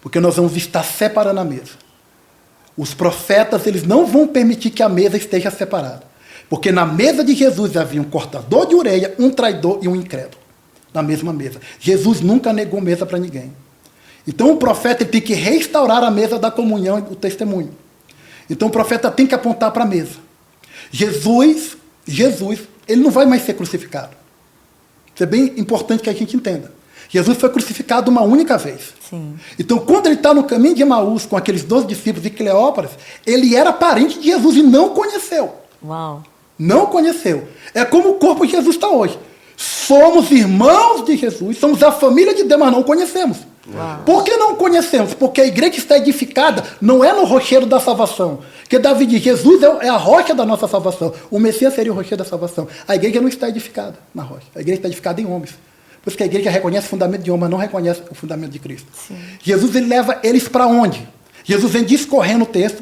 Speaker 2: porque nós vamos estar separando a mesa. Os profetas, eles não vão permitir que a mesa esteja separada. Porque na mesa de Jesus havia um cortador de orelha, um traidor e um incrédulo. Na mesma mesa. Jesus nunca negou mesa para ninguém. Então o profeta ele tem que restaurar a mesa da comunhão e do testemunho. Então o profeta tem que apontar para a mesa. Jesus, ele não vai mais ser crucificado. Isso é bem importante que a gente entenda. Jesus foi crucificado uma única vez.
Speaker 1: Sim.
Speaker 2: Então, quando ele está no caminho de Emaús com aqueles 12 discípulos e Cleópatra, ele era parente de Jesus e não conheceu.
Speaker 1: Uau.
Speaker 2: Não conheceu. É como o corpo de Jesus está hoje. Somos irmãos de Jesus, somos a família de Deus, mas não conhecemos.
Speaker 1: Uau.
Speaker 2: Por que não conhecemos? Porque a igreja está edificada não é no rochedo da salvação. Porque Davi diz, Jesus é a rocha da nossa salvação. O Messias seria o rochedo da salvação. A igreja não está edificada na rocha. A igreja está edificada em homens. Por isso que a igreja reconhece o fundamento de homem, mas não reconhece o fundamento de Cristo.
Speaker 1: Sim.
Speaker 2: Jesus ele leva eles para onde? Jesus vem discorrendo o texto.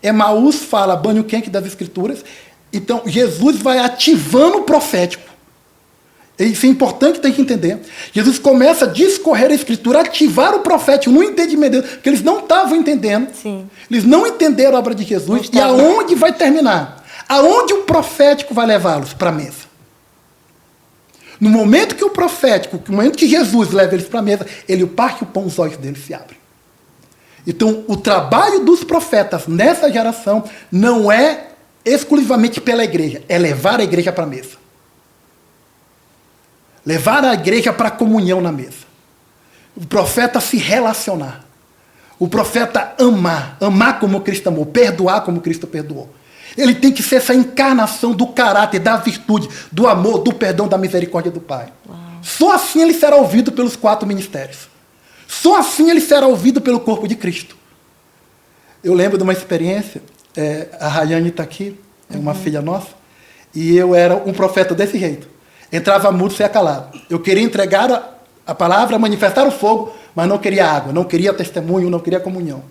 Speaker 2: Emaús fala banho quente das Escrituras. Então, Jesus vai ativando o profético. Isso é importante, tem que entender. Jesus começa a discorrer a Escritura, ativar o profético no entendimento deles, porque eles não estavam entendendo.
Speaker 1: Sim.
Speaker 2: Eles não entenderam a obra de Jesus. E aonde vai terminar? Aonde o profético vai levá-los? Para a mesa. No momento que o profético, no momento que Jesus leva eles para a mesa, ele parte o pão, os olhos deles se abrem. Então, o trabalho dos profetas nessa geração não é exclusivamente pela igreja, é levar a igreja para a mesa. Levar a igreja para a comunhão na mesa. O profeta se relacionar. O profeta amar. Amar como Cristo amou. Perdoar como Cristo perdoou. Ele tem que ser essa encarnação do caráter, da virtude, do amor, do perdão, da misericórdia do Pai. Uau. Só assim ele será ouvido pelos 4 ministérios. Só assim ele será ouvido pelo corpo de Cristo. Eu lembro de uma experiência, a Rayane está aqui, é uma filha nossa, e eu era um profeta desse jeito. Entrava mudo, saia calado. Eu queria entregar a palavra, manifestar o fogo, mas não queria água, não queria testemunho, não queria comunhão.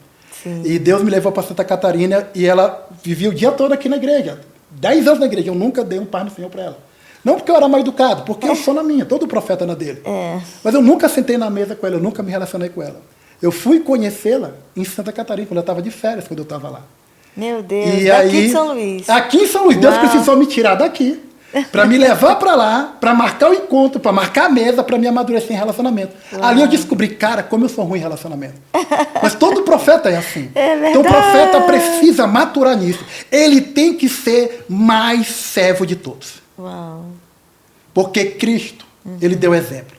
Speaker 2: Sim. E Deus me levou para Santa Catarina e ela vivia o dia todo aqui na igreja. 10 anos na igreja, eu nunca dei um par no Senhor para ela. Não porque eu era mal educado, porque eu sou na minha, todo profeta na dele. Mas eu nunca sentei na mesa com ela, eu nunca me relacionei com ela. Eu fui conhecê-la em Santa Catarina, quando eu estava de férias, quando eu estava lá.
Speaker 1: Meu Deus,
Speaker 2: e
Speaker 1: aqui
Speaker 2: aí,
Speaker 1: em São Luís.
Speaker 2: Aqui em São Luís, Deus precisou me tirar daqui, para me levar para lá, para marcar o encontro, para marcar a mesa, para me amadurecer em relacionamento. Uau. Ali eu descobri, cara, como eu sou ruim em relacionamento. Mas todo profeta é assim.
Speaker 1: É verdade.
Speaker 2: Então o profeta precisa maturar nisso. Ele tem que ser mais servo de todos.
Speaker 1: Uau.
Speaker 2: Porque Cristo, ele deu exemplo.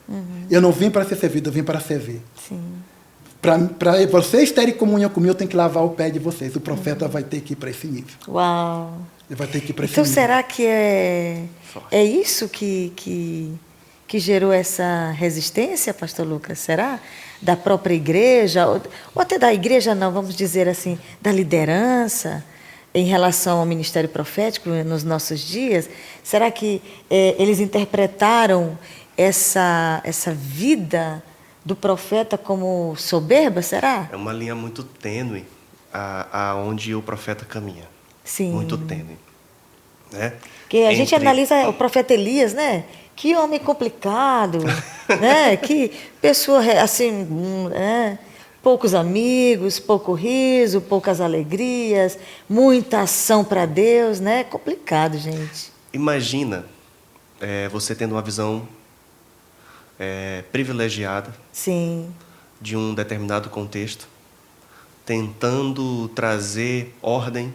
Speaker 2: Eu não vim para ser servido, eu vim para servir.
Speaker 1: Sim.
Speaker 2: Para vocês terem comunhão comigo, eu tenho que lavar o pé de vocês. O profeta vai ter que ir para esse nível.
Speaker 1: Uau.
Speaker 2: Ele vai ter que ir para esse
Speaker 1: então,
Speaker 2: nível.
Speaker 1: será que é isso que gerou essa resistência, pastor Lucas? Será? Da própria igreja? Ou até da igreja, não, vamos dizer assim, da liderança em relação ao ministério profético nos nossos dias? Será que eles interpretaram essa vida do profeta como soberba, será?
Speaker 3: É uma linha muito tênue aonde o profeta caminha.
Speaker 1: Sim.
Speaker 3: Muito tênue. Né?
Speaker 1: Porque a gente analisa o profeta Elias, né? Que homem complicado, né? Que pessoa, assim, poucos amigos, pouco riso, poucas alegrias, muita ação para Deus, né? Complicado, gente.
Speaker 3: Imagina você tendo uma visão privilegiada.
Speaker 1: Sim.
Speaker 3: De um determinado contexto, tentando trazer ordem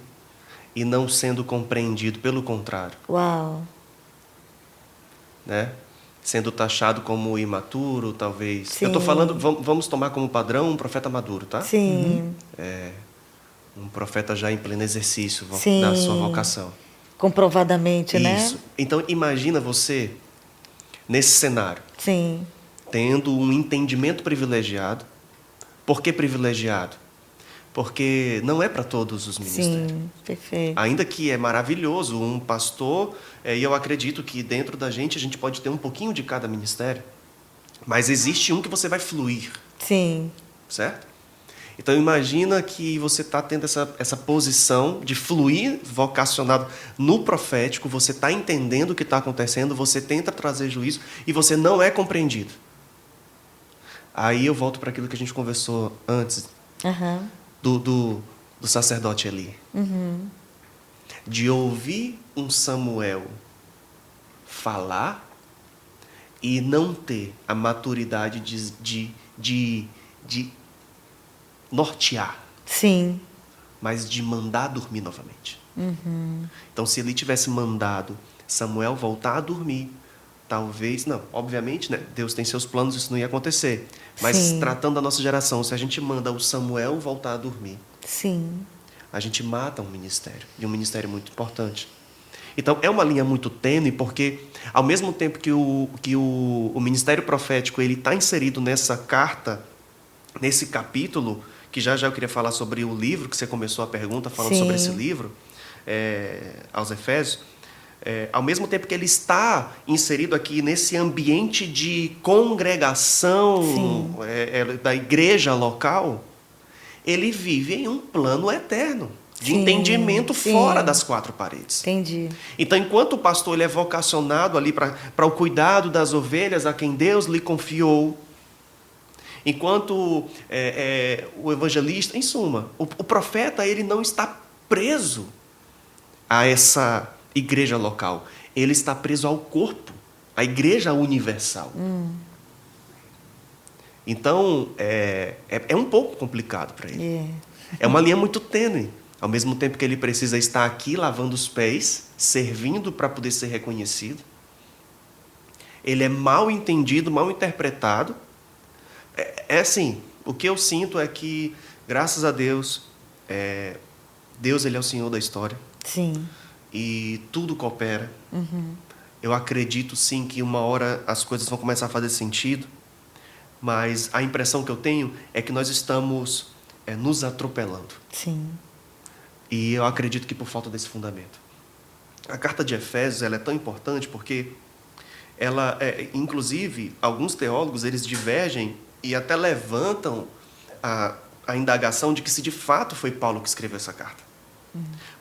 Speaker 3: e não sendo compreendido, pelo contrário.
Speaker 1: Uau!
Speaker 3: Né? Sendo taxado como imaturo, talvez.
Speaker 1: Sim.
Speaker 3: Eu estou falando, vamos tomar como padrão um profeta maduro, tá?
Speaker 1: Sim.
Speaker 3: Um profeta já em pleno exercício
Speaker 1: Sim.
Speaker 3: da sua vocação.
Speaker 1: Comprovadamente, né?
Speaker 3: Isso. Então, imagina você nesse cenário.
Speaker 1: Sim.
Speaker 3: Tendo um entendimento privilegiado. Por que privilegiado? Porque não é para todos os ministérios.
Speaker 1: Sim, perfeito.
Speaker 3: Ainda que é maravilhoso um pastor, e eu acredito que dentro da gente pode ter um pouquinho de cada ministério, mas existe um que você vai fluir.
Speaker 1: Sim.
Speaker 3: Certo? Então imagina que você está tendo essa posição de fluir vocacionado no profético, você está entendendo o que está acontecendo, você tenta trazer juízo e você não é compreendido. Aí eu volto para aquilo que a gente conversou antes, do sacerdote Eli. De ouvir um Samuel falar e não ter a maturidade de nortear,
Speaker 1: Sim.
Speaker 3: mas de mandar dormir novamente. Então, se ele tivesse mandado Samuel voltar a dormir, talvez, não, obviamente, né, Deus tem seus planos, isso não ia acontecer. Mas
Speaker 1: Sim.
Speaker 3: tratando da nossa geração, se a gente manda o Samuel voltar a dormir,
Speaker 1: Sim.
Speaker 3: a gente mata um ministério, e um ministério muito importante. Então, é uma linha muito tênue, porque ao mesmo tempo que o ministério profético ele está inserido nessa carta, nesse capítulo, que já eu queria falar sobre o livro, que você começou a pergunta falando
Speaker 1: Sim.
Speaker 3: sobre esse livro, aos Efésios, ao mesmo tempo que ele está inserido aqui nesse ambiente de congregação da igreja local, ele vive em um plano eterno, de entendimento fora das quatro paredes.
Speaker 1: Entendi.
Speaker 3: Então, enquanto o pastor ele é vocacionado ali para o cuidado das ovelhas a quem Deus lhe confiou, enquanto o evangelista, em suma, o profeta ele não está preso a essa igreja local, ele está preso ao corpo, à igreja universal. Então, é um pouco complicado para ele. É uma linha muito tênue. Ao mesmo tempo que ele precisa estar aqui lavando os pés, servindo para poder ser reconhecido. Ele é mal entendido, mal interpretado. Assim, o que eu sinto é que, graças a Deus, Deus ele é o Senhor da história.
Speaker 1: Sim.
Speaker 3: E tudo coopera. Eu acredito, sim, que uma hora as coisas vão começar a fazer sentido. Mas a impressão que eu tenho é que nós estamos nos atropelando.
Speaker 1: Sim.
Speaker 3: E eu acredito que por falta desse fundamento. A carta de Efésios ela é tão importante porque ela, inclusive, alguns teólogos eles divergem e até levantam a indagação de que se de fato foi Paulo que escreveu essa carta.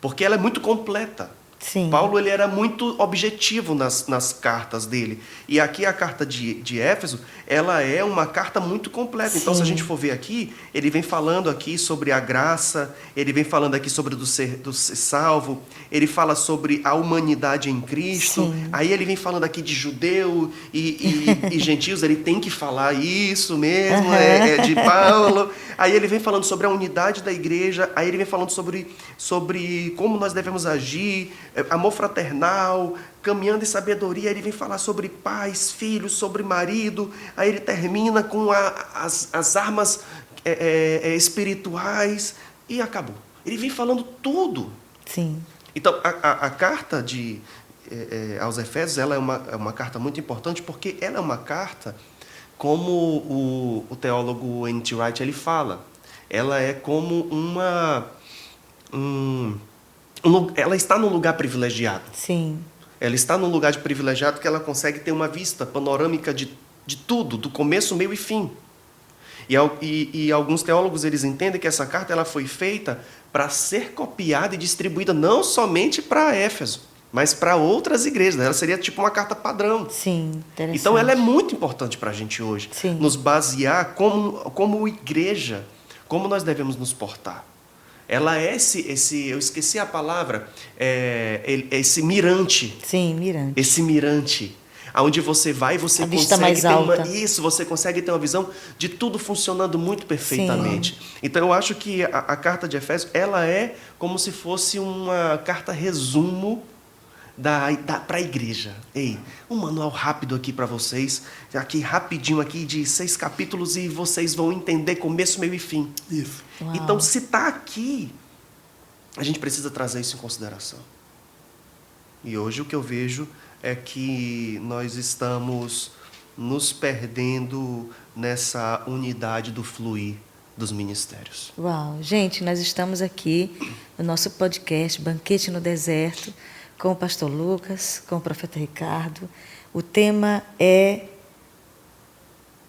Speaker 3: Porque ela é muito completa.
Speaker 1: Sim.
Speaker 3: Paulo ele era muito objetivo nas cartas dele. E aqui a carta de Éfeso, ela é uma carta muito completa. Então, se a gente for ver aqui, ele vem falando aqui sobre a graça, ele vem falando aqui sobre do ser salvo, ele fala sobre a humanidade em Cristo.
Speaker 1: Sim.
Speaker 3: Aí ele vem falando aqui de judeu e gentios, ele tem que falar isso mesmo, de Paulo. Aí ele vem falando sobre a unidade da igreja, aí ele vem falando sobre como nós devemos agir, amor fraternal, caminhando em sabedoria. Ele vem falar sobre pais, filhos, sobre marido. Aí ele termina com as armas espirituais e acabou. Ele vem falando tudo.
Speaker 1: Sim.
Speaker 3: Então, a carta aos Efésios ela é uma carta muito importante porque ela é uma carta, como o teólogo N.T. Wright ele fala, ela é como ela está num lugar privilegiado.
Speaker 1: Sim.
Speaker 3: Ela está num lugar de privilegiado que ela consegue ter uma vista panorâmica de tudo, do começo, meio e fim. E alguns teólogos eles entendem que essa carta ela foi feita para ser copiada e distribuída não somente para Éfeso, mas para outras igrejas. Ela seria tipo uma carta padrão.
Speaker 1: Sim, interessante.
Speaker 3: Então ela é muito importante para a gente hoje.
Speaker 1: Sim.
Speaker 3: Nos basear como igreja, como nós devemos nos portar. Ela é eu esqueci a palavra, esse mirante.
Speaker 1: Sim, mirante.
Speaker 3: Esse mirante, aonde você vai, você
Speaker 1: a vista mais alta.
Speaker 3: Você consegue ter uma visão de tudo funcionando muito perfeitamente. Sim. Então eu acho que a carta de Efésios, ela é como se fosse uma carta resumo para a igreja. Ei, um manual rápido aqui para vocês, aqui rapidinho aqui de 6 capítulos e vocês vão entender começo, meio e fim.
Speaker 2: Isso.
Speaker 1: Uau.
Speaker 3: Então, se está aqui, a gente precisa trazer isso em consideração. E hoje o que eu vejo é que nós estamos nos perdendo nessa unidade do fluir dos ministérios.
Speaker 1: Uau, gente, nós estamos aqui no nosso podcast Banquete no Deserto, com o pastor Lucas, com o profeta Ricardo. O tema é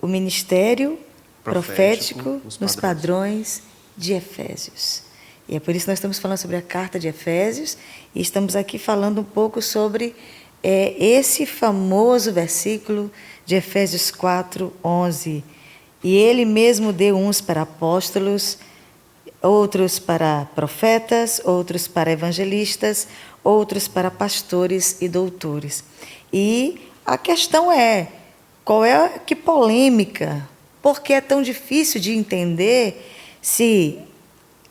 Speaker 1: o ministério profético nos padrões de Efésios. E é por isso que nós estamos falando sobre a carta de Efésios e estamos aqui falando um pouco sobre esse famoso versículo de Efésios 4:11. E ele mesmo deu uns para apóstolos, outros para profetas, outros para evangelistas, outros para pastores e doutores. E a questão é, que polêmica? Por que é tão difícil de entender se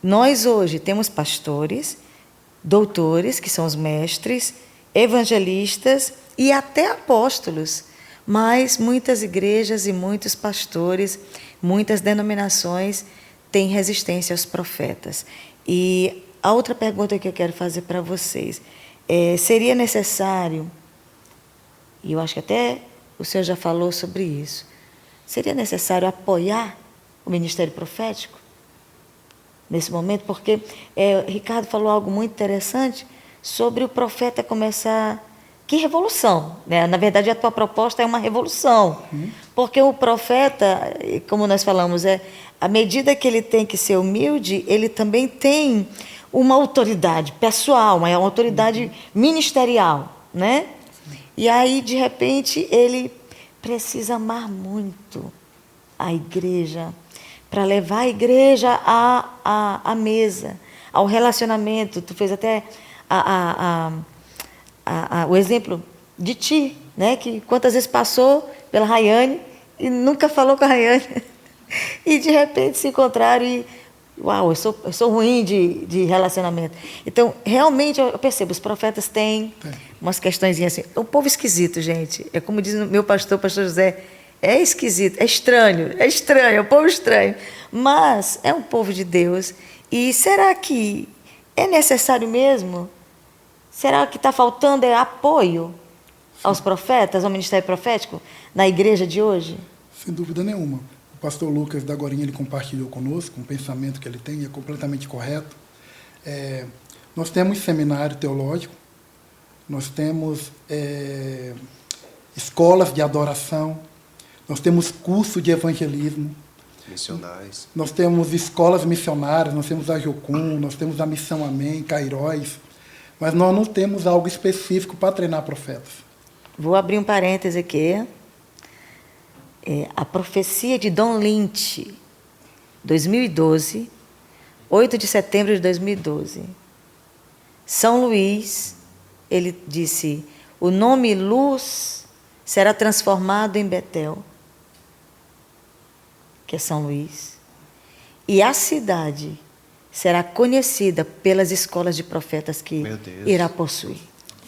Speaker 1: nós hoje temos pastores, doutores, que são os mestres, evangelistas e até apóstolos, mas muitas igrejas e muitos pastores, muitas denominações têm resistência aos profetas. E a outra pergunta que eu quero fazer para vocês seria necessário, e eu acho que até o senhor já falou sobre isso, seria necessário apoiar o ministério profético nesse momento? Porque Ricardo falou algo muito interessante sobre o profeta começar... Que revolução, né? Na verdade, a tua proposta é uma revolução. Porque o profeta, como nós falamos, à medida que ele tem que ser humilde, ele também tem uma autoridade pessoal, uma autoridade ministerial, né? E aí, de repente, ele precisa amar muito a igreja, para levar a igreja à mesa, ao relacionamento. Tu fez até o exemplo de ti, né? Que quantas vezes passou pela Rayane e nunca falou com a Rayane. E, de repente, se encontraram e... Uau, eu sou ruim de relacionamento. Então, realmente, eu percebo, os profetas têm umas questõezinhas assim. É um povo esquisito, gente. É como diz o meu pastor, o pastor José, é esquisito, é estranho, é um povo estranho. Mas é um povo de Deus. E será que é necessário mesmo? Será que está faltando apoio aos profetas, ao ministério profético, na igreja de hoje?
Speaker 2: Sem dúvida nenhuma. O pastor Lucas da Gorinha, ele compartilhou conosco um pensamento que ele tem, é completamente correto. Nós temos seminário teológico, nós temos escolas de adoração, nós temos curso de evangelismo,
Speaker 3: missionais.
Speaker 2: Nós temos escolas missionárias, nós temos a Jocum, nós temos a Missão Amém, Cairóis, mas nós não temos algo específico para treinar profetas.
Speaker 1: Vou abrir um parêntese aqui. A profecia de Don Lynch, 2012, 8 de setembro de 2012. São Luís, ele disse, o nome Luz será transformado em Betel, que é São Luís, e a cidade será conhecida pelas escolas de profetas que irá possuir.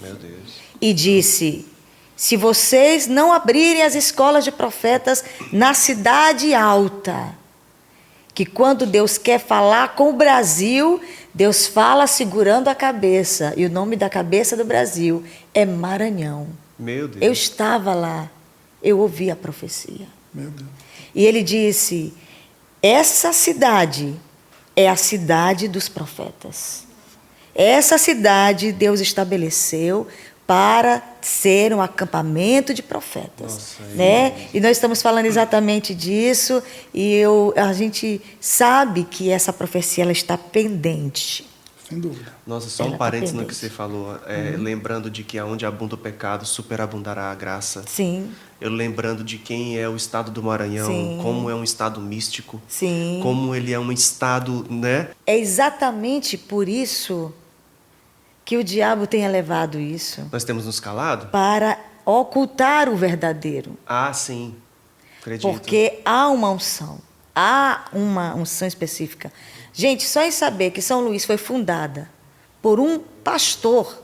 Speaker 3: Meu Deus.
Speaker 1: E disse, se vocês não abrirem as escolas de profetas na cidade alta, que quando Deus quer falar com o Brasil, Deus fala segurando a cabeça, e o nome da cabeça do Brasil é Maranhão.
Speaker 3: Meu Deus.
Speaker 1: Eu estava lá, eu ouvi a profecia.
Speaker 2: Meu Deus.
Speaker 1: E ele disse, essa cidade é a cidade dos profetas. Essa cidade Deus estabeleceu para ser um acampamento de profetas.
Speaker 3: Nossa,
Speaker 1: né? E nós estamos falando exatamente disso, e a gente sabe que essa profecia ela está pendente.
Speaker 2: Sem dúvida.
Speaker 3: Nossa, só
Speaker 1: Ela
Speaker 3: um
Speaker 1: tá
Speaker 3: parênteses no
Speaker 1: pendente.
Speaker 3: que você falou, lembrando de que aonde abunda o pecado, superabundará a graça.
Speaker 1: Sim.
Speaker 3: Eu lembrando de quem é o estado do Maranhão,
Speaker 1: Sim.
Speaker 3: como é um estado místico,
Speaker 1: Sim.
Speaker 3: como ele é um estado, né?
Speaker 1: É exatamente por isso que o diabo tem elevado isso,
Speaker 3: Nós temos nos calado?
Speaker 1: para ocultar o verdadeiro.
Speaker 3: Ah, sim. Acredito.
Speaker 1: Porque há uma unção específica. Gente, só em saber que São Luís foi fundada por um pastor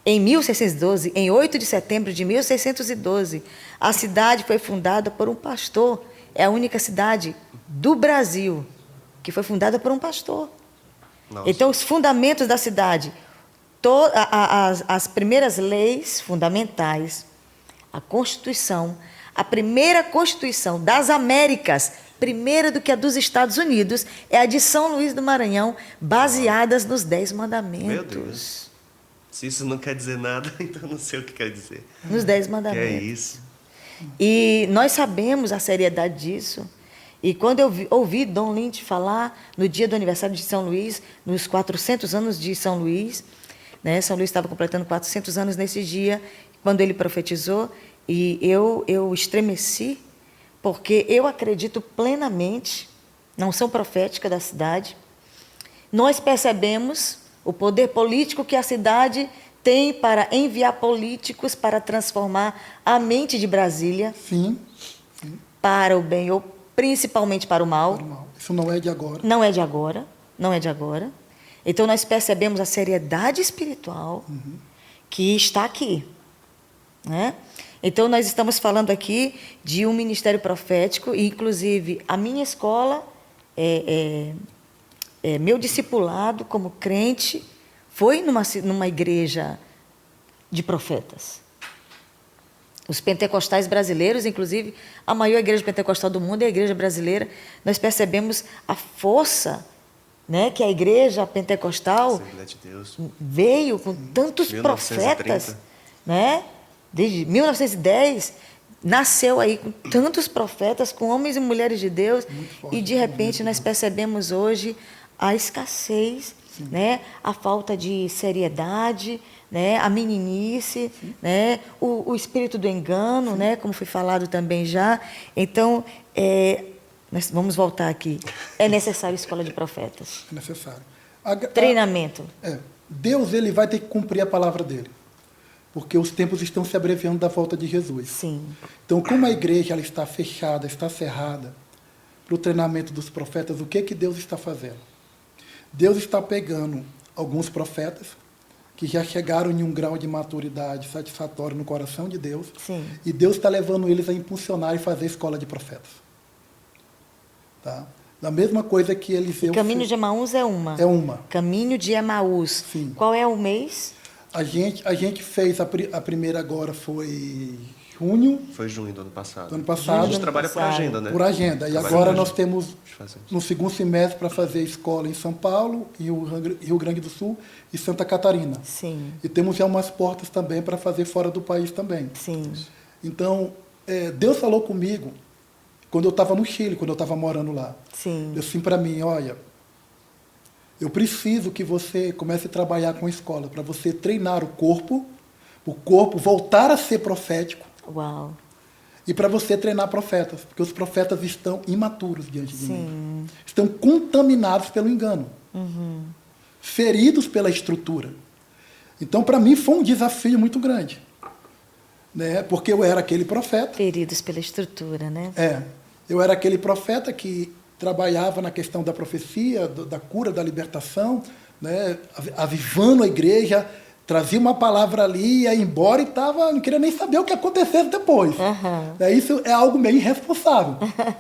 Speaker 1: em 1612, em 8 de setembro de 1612, a cidade foi fundada por um pastor. É a única cidade do Brasil que foi fundada por um pastor.
Speaker 3: Nossa.
Speaker 1: Então, os fundamentos da cidade, as primeiras leis fundamentais, a Constituição, a primeira Constituição das Américas, primeira do que a dos Estados Unidos, é a de São Luís do Maranhão, baseadas nos 10 mandamentos.
Speaker 3: Meu Deus. Se isso não quer dizer nada, então não sei o que quer dizer.
Speaker 1: Nos 10
Speaker 3: Que
Speaker 1: mandamentos.
Speaker 3: é isso.
Speaker 1: E nós sabemos a seriedade disso. E quando eu ouvi Don Lynch falar no dia do aniversário de São Luís, nos 400 anos de São Luís, né? São Luís estava completando 400 anos nesse dia, quando ele profetizou, e eu estremeci, porque eu acredito plenamente não são proféticas da cidade. Nós percebemos o poder político que a cidade tem para enviar políticos para transformar a mente de Brasília
Speaker 2: Sim.
Speaker 1: para o bem ou principalmente para o mal.
Speaker 2: Isso não é de agora.
Speaker 1: Não é de agora, não é de agora. Então nós percebemos a seriedade espiritual que está aqui, né? Então nós estamos falando aqui de um ministério profético e inclusive a minha escola, meu discipulado como crente foi numa igreja de profetas. Os pentecostais brasileiros, inclusive, a maior igreja pentecostal do mundo é a igreja brasileira. Nós percebemos a força, né, que a igreja pentecostal
Speaker 3: Assembleia de Deus.
Speaker 1: veio com tantos
Speaker 3: 1930.
Speaker 1: profetas, né? Desde 1910, nasceu aí com tantos profetas, com homens e mulheres de Deus,
Speaker 2: forte,
Speaker 1: e de repente nós percebemos hoje a escassez, né? A falta de seriedade, né? A meninice, né? O espírito do engano, né? Como foi falado também já. Então, nós vamos voltar aqui. É necessário escola de profetas.
Speaker 2: É necessário.
Speaker 1: Treinamento.
Speaker 2: Deus ele vai ter que cumprir a palavra dele, porque os tempos estão se abreviando da volta de Jesus.
Speaker 1: Sim.
Speaker 2: Então, como a igreja ela está fechada, está cerrada para o treinamento dos profetas, o que Deus está fazendo? Deus está pegando alguns profetas que já chegaram em um grau de maturidade satisfatório no coração de Deus,
Speaker 1: Sim.
Speaker 2: e Deus está levando eles a impulsionar e fazer escola de profetas. Tá? Da mesma coisa que Eliseu
Speaker 1: Caminho
Speaker 2: fez.
Speaker 1: de Emaús é uma.
Speaker 2: É uma.
Speaker 1: Caminho de Emaús.
Speaker 2: Sim.
Speaker 1: Qual é o mês?
Speaker 2: A gente fez, a primeira agora foi junho
Speaker 3: Foi junho do ano passado.
Speaker 2: do ano passado.
Speaker 3: A gente trabalha por agenda, né?
Speaker 2: Por agenda. E
Speaker 3: Trabalha
Speaker 2: agora
Speaker 3: por
Speaker 2: nós
Speaker 3: agenda.
Speaker 2: temos
Speaker 3: Fazemos.
Speaker 2: no segundo semestre para fazer escola em São Paulo, Rio Grande do Sul e Santa Catarina.
Speaker 1: Sim.
Speaker 2: E temos já umas portas também para fazer fora do país também.
Speaker 1: Sim.
Speaker 2: Então, Deus falou comigo quando eu estava no Chile, quando eu estava morando lá.
Speaker 1: Sim.
Speaker 2: Ele assim para mim, olha, eu preciso que você comece a trabalhar com a escola, para você treinar o corpo voltar a ser profético,
Speaker 1: Uau.
Speaker 2: e para você treinar profetas, porque os profetas estão imaturos diante de
Speaker 1: Sim.
Speaker 2: mim. Estão contaminados pelo engano, feridos pela estrutura. Então, para mim, foi um desafio muito grande, né? Porque eu era aquele profeta.
Speaker 1: Feridos pela estrutura, né?
Speaker 2: Eu era aquele profeta que trabalhava na questão da profecia, da cura, da libertação, né? Avivando a igreja, trazia uma palavra ali, ia embora e não queria nem saber o que acontecesse depois. Isso é algo meio irresponsável.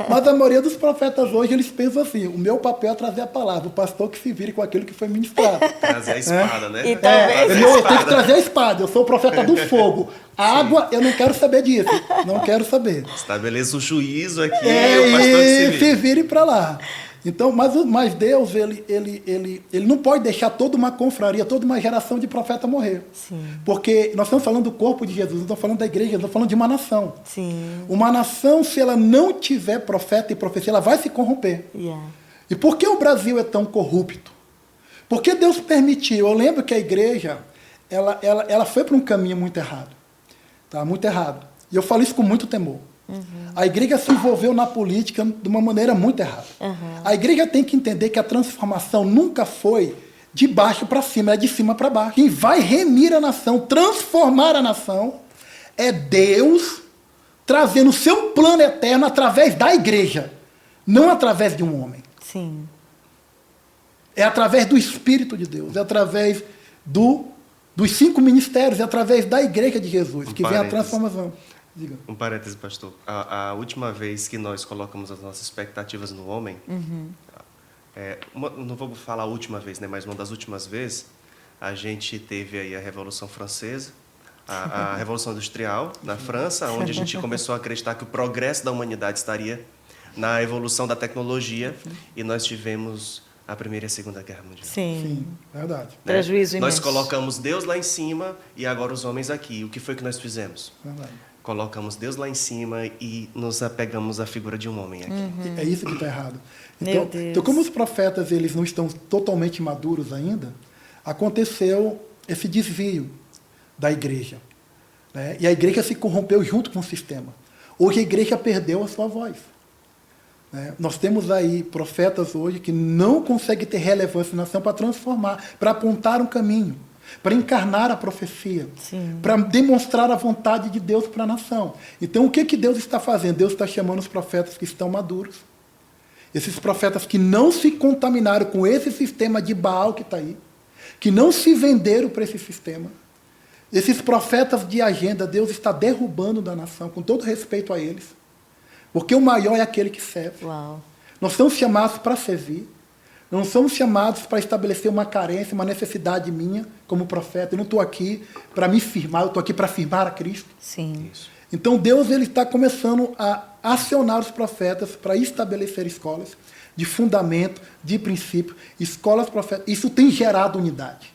Speaker 2: Mas a maioria dos profetas hoje, eles pensam assim, o meu papel é trazer a palavra, o pastor que se vire com aquilo que foi ministrado.
Speaker 3: Trazer a espada, né?
Speaker 1: E talvez...
Speaker 2: Eu tenho que trazer a espada, eu sou o profeta do fogo. A água, eu não quero saber disso, não quero saber.
Speaker 3: Estabeleça o juízo aqui, o pastor que
Speaker 2: se vire para lá. Então, mas Deus, ele não pode deixar toda uma confraria, toda uma geração de profeta morrer.
Speaker 1: Sim.
Speaker 2: Porque nós estamos falando do corpo de Jesus, nós estamos falando da igreja, nós estamos falando de uma nação.
Speaker 1: Sim.
Speaker 2: Uma nação, se ela não tiver profeta e profecia, ela vai se corromper.
Speaker 1: Yeah.
Speaker 2: E por que o Brasil é tão corrupto? Porque Deus permitiu. Eu lembro que a igreja, ela foi para um caminho muito errado. Tá? Muito errado. E eu falo isso com muito temor. A igreja se envolveu na política de uma maneira muito errada. A igreja tem que entender que a transformação nunca foi de baixo para cima, é de cima para baixo. Quem vai remir a nação, transformar a nação, é Deus trazendo o seu plano eterno através da igreja, não através de um homem.
Speaker 1: Sim.
Speaker 2: É através do Espírito de Deus, é através dos 5 ministérios, é através da igreja de Jesus que vem a transformação. Diga.
Speaker 3: Um parêntese, pastor. A última vez que nós colocamos as nossas expectativas no homem, não vou falar a última vez, né, mas uma das últimas vezes, a gente teve aí a Revolução Francesa, a Revolução Industrial na França, onde a gente começou a acreditar que o progresso da humanidade estaria na evolução da tecnologia, e nós tivemos a Primeira e a Segunda Guerra Mundial.
Speaker 2: Sim, verdade.
Speaker 3: Né?
Speaker 1: Prejuízo imenso.
Speaker 3: Nós colocamos Deus lá em cima e agora os homens aqui. O que foi que nós fizemos?
Speaker 2: Verdade.
Speaker 3: Colocamos Deus lá em cima e nos apegamos à figura de um homem aqui.
Speaker 2: É isso que está errado.
Speaker 1: Meu Deus.
Speaker 2: Então, como os profetas eles não estão totalmente maduros ainda, aconteceu esse desvio da igreja. Né? E a igreja se corrompeu junto com o sistema. Hoje a igreja perdeu a sua voz. né? Nós temos aí profetas hoje que não conseguem ter relevância na nação para transformar, para apontar um caminho, para encarnar a profecia, para demonstrar a vontade de Deus para a nação. Então, o que Deus está fazendo? Deus está chamando os profetas que estão maduros, esses profetas que não se contaminaram com esse sistema de Baal que está aí, que não se venderam para esse sistema. Esses profetas de agenda, Deus está derrubando da nação, com todo respeito a eles. Porque o maior é aquele que serve.
Speaker 1: Uau.
Speaker 2: Nós somos chamados para servir. Não somos chamados para estabelecer uma carência, uma necessidade minha, como profeta. Eu não estou aqui para me firmar, eu estou aqui para firmar a Cristo.
Speaker 1: Sim.
Speaker 3: Isso.
Speaker 2: Então Deus ele está começando a acionar os profetas para estabelecer escolas de fundamento, de princípio, escolas proféticas. Isso tem gerado unidade.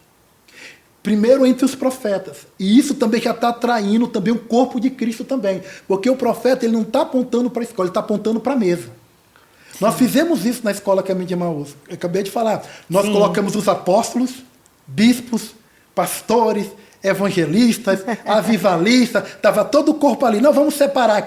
Speaker 2: Primeiro entre os profetas. E isso também já está atraindo também o corpo de Cristo também. Porque o profeta ele não está apontando para a escola, ele está apontando para a mesa. Sim. Nós fizemos isso na escola Caminho de Emaús. Eu acabei de falar. Nós colocamos os apóstolos, bispos, pastores, evangelistas, avivalistas, estava todo o corpo ali. Não, vamos separar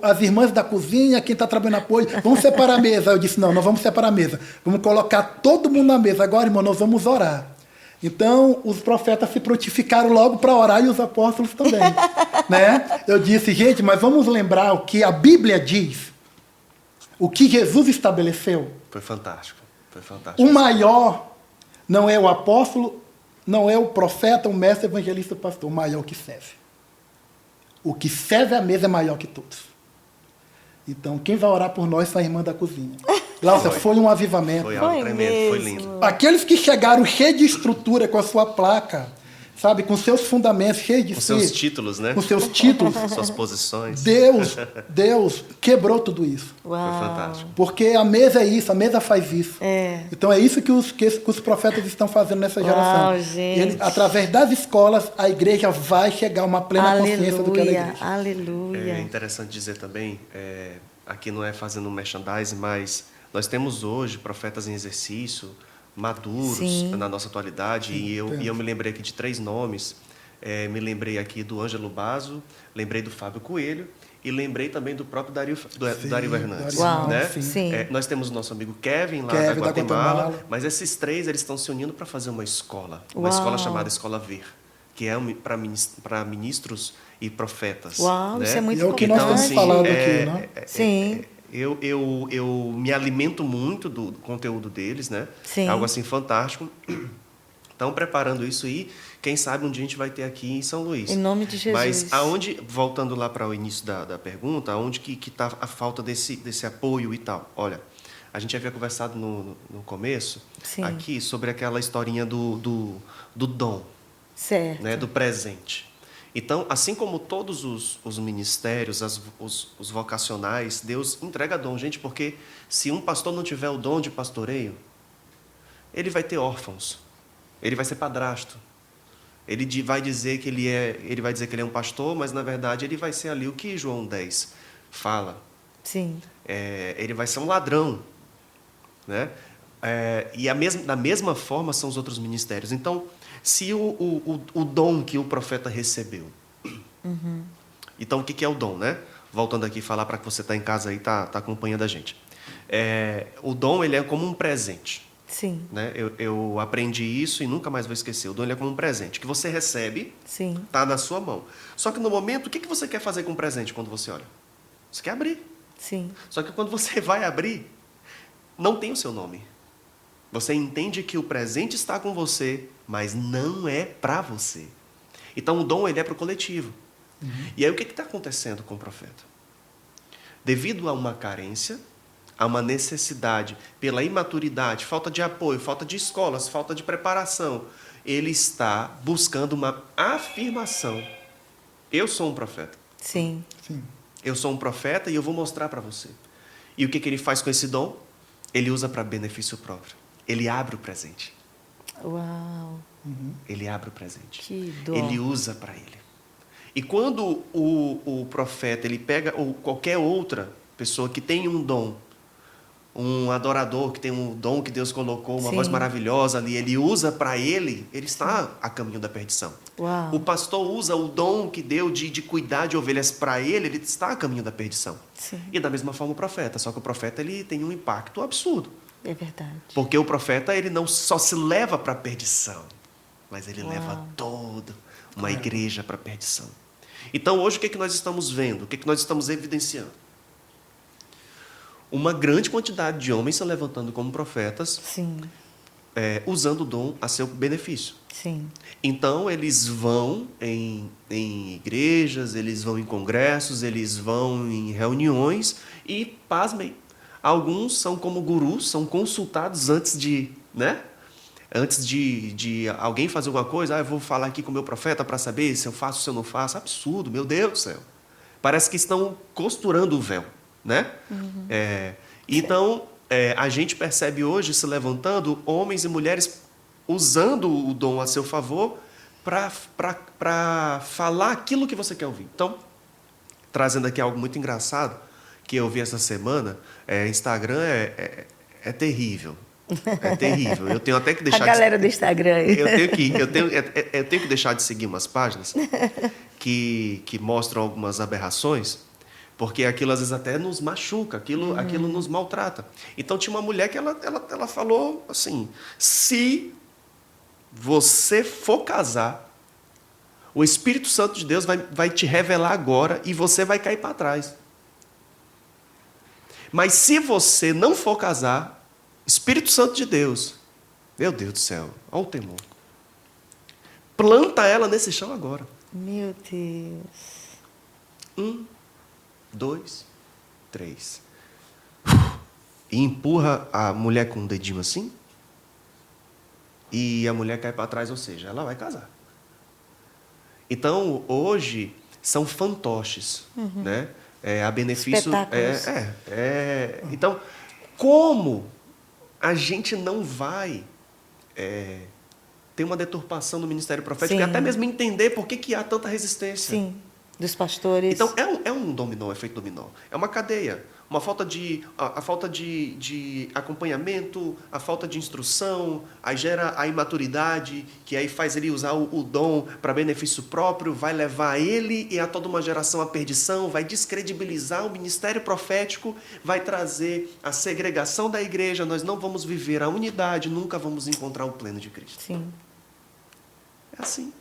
Speaker 2: as irmãs da cozinha, quem está trabalhando apoio, vamos separar a mesa. Eu disse, não vamos separar a mesa. Vamos colocar todo mundo na mesa. Agora, irmão, nós vamos orar. Então, os profetas se prontificaram logo para orar e os apóstolos também. Né? Eu disse, gente, mas vamos lembrar o que a Bíblia diz, o que Jesus estabeleceu.
Speaker 3: Foi fantástico. Foi fantástico.
Speaker 2: O maior não é o apóstolo, não é o profeta, o mestre, o evangelista, o pastor. O maior é o que serve. O que serve à mesa é maior que todos. Então, quem vai orar por nós foi a irmã da cozinha. Glaucia, foi um avivamento.
Speaker 3: Foi algo tremendo, foi lindo.
Speaker 2: Aqueles que chegaram cheios de estrutura com a sua placa, sabe, com seus fundamentos cheios de
Speaker 3: com seus títulos, né?
Speaker 2: Com seus títulos.
Speaker 3: Suas posições.
Speaker 2: Deus quebrou tudo isso.
Speaker 1: Uau.
Speaker 3: Foi fantástico.
Speaker 2: Porque a mesa é isso, a mesa faz isso.
Speaker 1: É.
Speaker 2: Então é isso que os profetas estão fazendo nessa geração.
Speaker 1: Uau, gente.
Speaker 2: Através das escolas, a igreja vai chegar a uma plena consciência do que ela é igreja.
Speaker 1: Aleluia.
Speaker 3: É interessante dizer também, aqui não é fazendo um merchandising, mas nós temos hoje profetas em exercício, maduros na nossa atualidade, e eu me lembrei aqui de 3 nomes. Me lembrei aqui do Ângelo Basso, lembrei do Fábio Coelho e lembrei também do próprio Dario Hernandes.
Speaker 1: Uau,
Speaker 3: né?
Speaker 1: sim.
Speaker 3: Nós temos o nosso amigo Kevin, lá da Guatemala, mas esses 3 eles estão se unindo para fazer uma escola escola chamada Escola Ver, que é para ministros e profetas.
Speaker 1: Uau,
Speaker 3: né?
Speaker 1: isso é muito
Speaker 2: importante. É o que nós estamos
Speaker 3: assim,
Speaker 2: falando aqui, né?
Speaker 1: Sim.
Speaker 3: Eu me alimento muito do conteúdo deles, né?
Speaker 1: Sim.
Speaker 3: Algo assim fantástico. Estão preparando isso aí. Quem sabe um dia a gente vai ter aqui em São Luís.
Speaker 1: Em nome de Jesus.
Speaker 3: Mas aonde, voltando lá para o início da pergunta, aonde que está a falta desse apoio e tal? Olha, a gente havia conversado no começo aqui sobre aquela historinha do dom,
Speaker 1: certo.
Speaker 3: né? Do presente. Então, assim como todos os ministérios, os vocacionais, Deus entrega dom, gente, porque se um pastor não tiver o dom de pastoreio, ele vai ter órfãos, ele vai ser padrasto, ele vai dizer que ele é um pastor, mas na verdade ele vai ser ali o que João 10 fala.
Speaker 1: Sim.
Speaker 3: Ele vai ser um ladrão, né? E da mesma forma são os outros ministérios. Então, se o dom que o profeta recebeu. Então, o que é o dom, né? Voltando aqui falar para que você está em casa aí, está acompanhando a gente. O dom ele é como um presente.
Speaker 1: Sim.
Speaker 3: Né? Eu aprendi isso e nunca mais vou esquecer. O dom ele é como um presente que você recebe, está na sua mão. Só que no momento, o que você quer fazer com o presente quando você olha? Você quer abrir.
Speaker 1: Sim.
Speaker 3: Só que quando você vai abrir, não tem o seu nome. Você entende que o presente está com você, mas não é para você. Então, o dom ele é para o coletivo. E aí, o que está acontecendo com o profeta? Devido a uma carência, a uma necessidade, pela imaturidade, falta de apoio, falta de escolas, falta de preparação, ele está buscando uma afirmação. Eu sou um profeta.
Speaker 1: Sim.
Speaker 3: Eu sou um profeta e eu vou mostrar para você. E o que ele faz com esse dom? Ele usa para benefício próprio. Ele abre o presente.
Speaker 1: Uau.
Speaker 3: Ele abre o presente.
Speaker 1: Que dom.
Speaker 3: Ele usa para ele. E quando o profeta ele pega ou qualquer outra pessoa que tem um dom, um adorador que tem um dom que Deus colocou, uma
Speaker 1: Sim.
Speaker 3: voz maravilhosa ali, ele usa para ele está a caminho da perdição.
Speaker 1: Uau.
Speaker 3: O pastor usa o dom que deu de cuidar de ovelhas para ele está a caminho da perdição.
Speaker 1: Sim.
Speaker 3: E da mesma forma o profeta, só que o profeta ele tem um impacto absurdo.
Speaker 1: É verdade.
Speaker 3: Porque o profeta ele não só se leva para a perdição, mas ele leva toda uma igreja para a perdição. Então hoje o que nós estamos vendo? O que nós estamos evidenciando? Uma grande quantidade de homens se levantando como profetas,
Speaker 1: Sim.
Speaker 3: usando o dom a seu benefício.
Speaker 1: Sim.
Speaker 3: Então, eles vão em igrejas, eles vão em congressos, eles vão em reuniões e, pasmem, alguns são como gurus, são consultados antes de, né? Antes de alguém fazer alguma coisa, eu vou falar aqui com o meu profeta para saber se eu faço ou se eu não faço. Absurdo, meu Deus do céu. Parece que estão costurando o véu, né? Então, a gente percebe hoje se levantando homens e mulheres usando o dom a seu favor para falar aquilo que você quer ouvir. Então, trazendo aqui algo muito engraçado que eu vi essa semana, Instagram é terrível. É terrível. Eu tenho até que deixar
Speaker 1: a galera do Instagram.
Speaker 3: eu tenho que deixar de seguir umas páginas que mostram algumas aberrações, porque aquilo às vezes até nos machuca, aquilo nos maltrata. Então tinha uma mulher que ela falou assim: se você for casar, o Espírito Santo de Deus vai te revelar agora e você vai cair para trás. Mas se você não for casar, Espírito Santo de Deus, meu Deus do céu, olha o temor. Planta ela nesse chão agora.
Speaker 1: Meu Deus.
Speaker 3: 1, 2, 3. E empurra a mulher com o dedinho assim. E a mulher cai para trás, ou seja, ela vai casar. Então, hoje, são fantoches, né? A benefício... Então, como a gente não vai ter uma deturpação do ministério profético,
Speaker 1: Sim.
Speaker 3: e até mesmo entender por que há tanta resistência?
Speaker 1: Sim, dos pastores.
Speaker 3: Então, é um dominó, efeito dominó. É uma cadeia. Uma falta a falta de acompanhamento, a falta de instrução, aí gera a imaturidade, que aí faz ele usar o dom para benefício próprio, vai levar ele e a toda uma geração à perdição, vai descredibilizar o ministério profético, vai trazer a segregação da igreja, nós não vamos viver a unidade, nunca vamos encontrar o pleno de Cristo.
Speaker 1: Sim.
Speaker 3: É assim.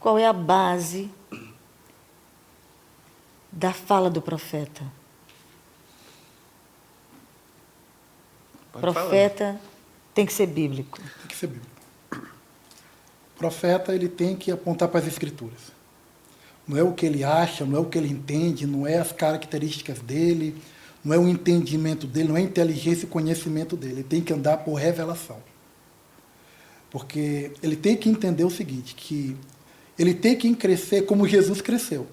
Speaker 1: Qual é a base da fala do profeta? Profeta tem que ser bíblico.
Speaker 2: Tem que ser bíblico. O profeta ele tem que apontar para as Escrituras. Não é o que ele acha, não é o que ele entende, não é as características dele, não é o entendimento dele, não é a inteligência e conhecimento dele. Ele tem que andar por revelação. Porque ele tem que entender o seguinte, que ele tem que crescer como Jesus cresceu.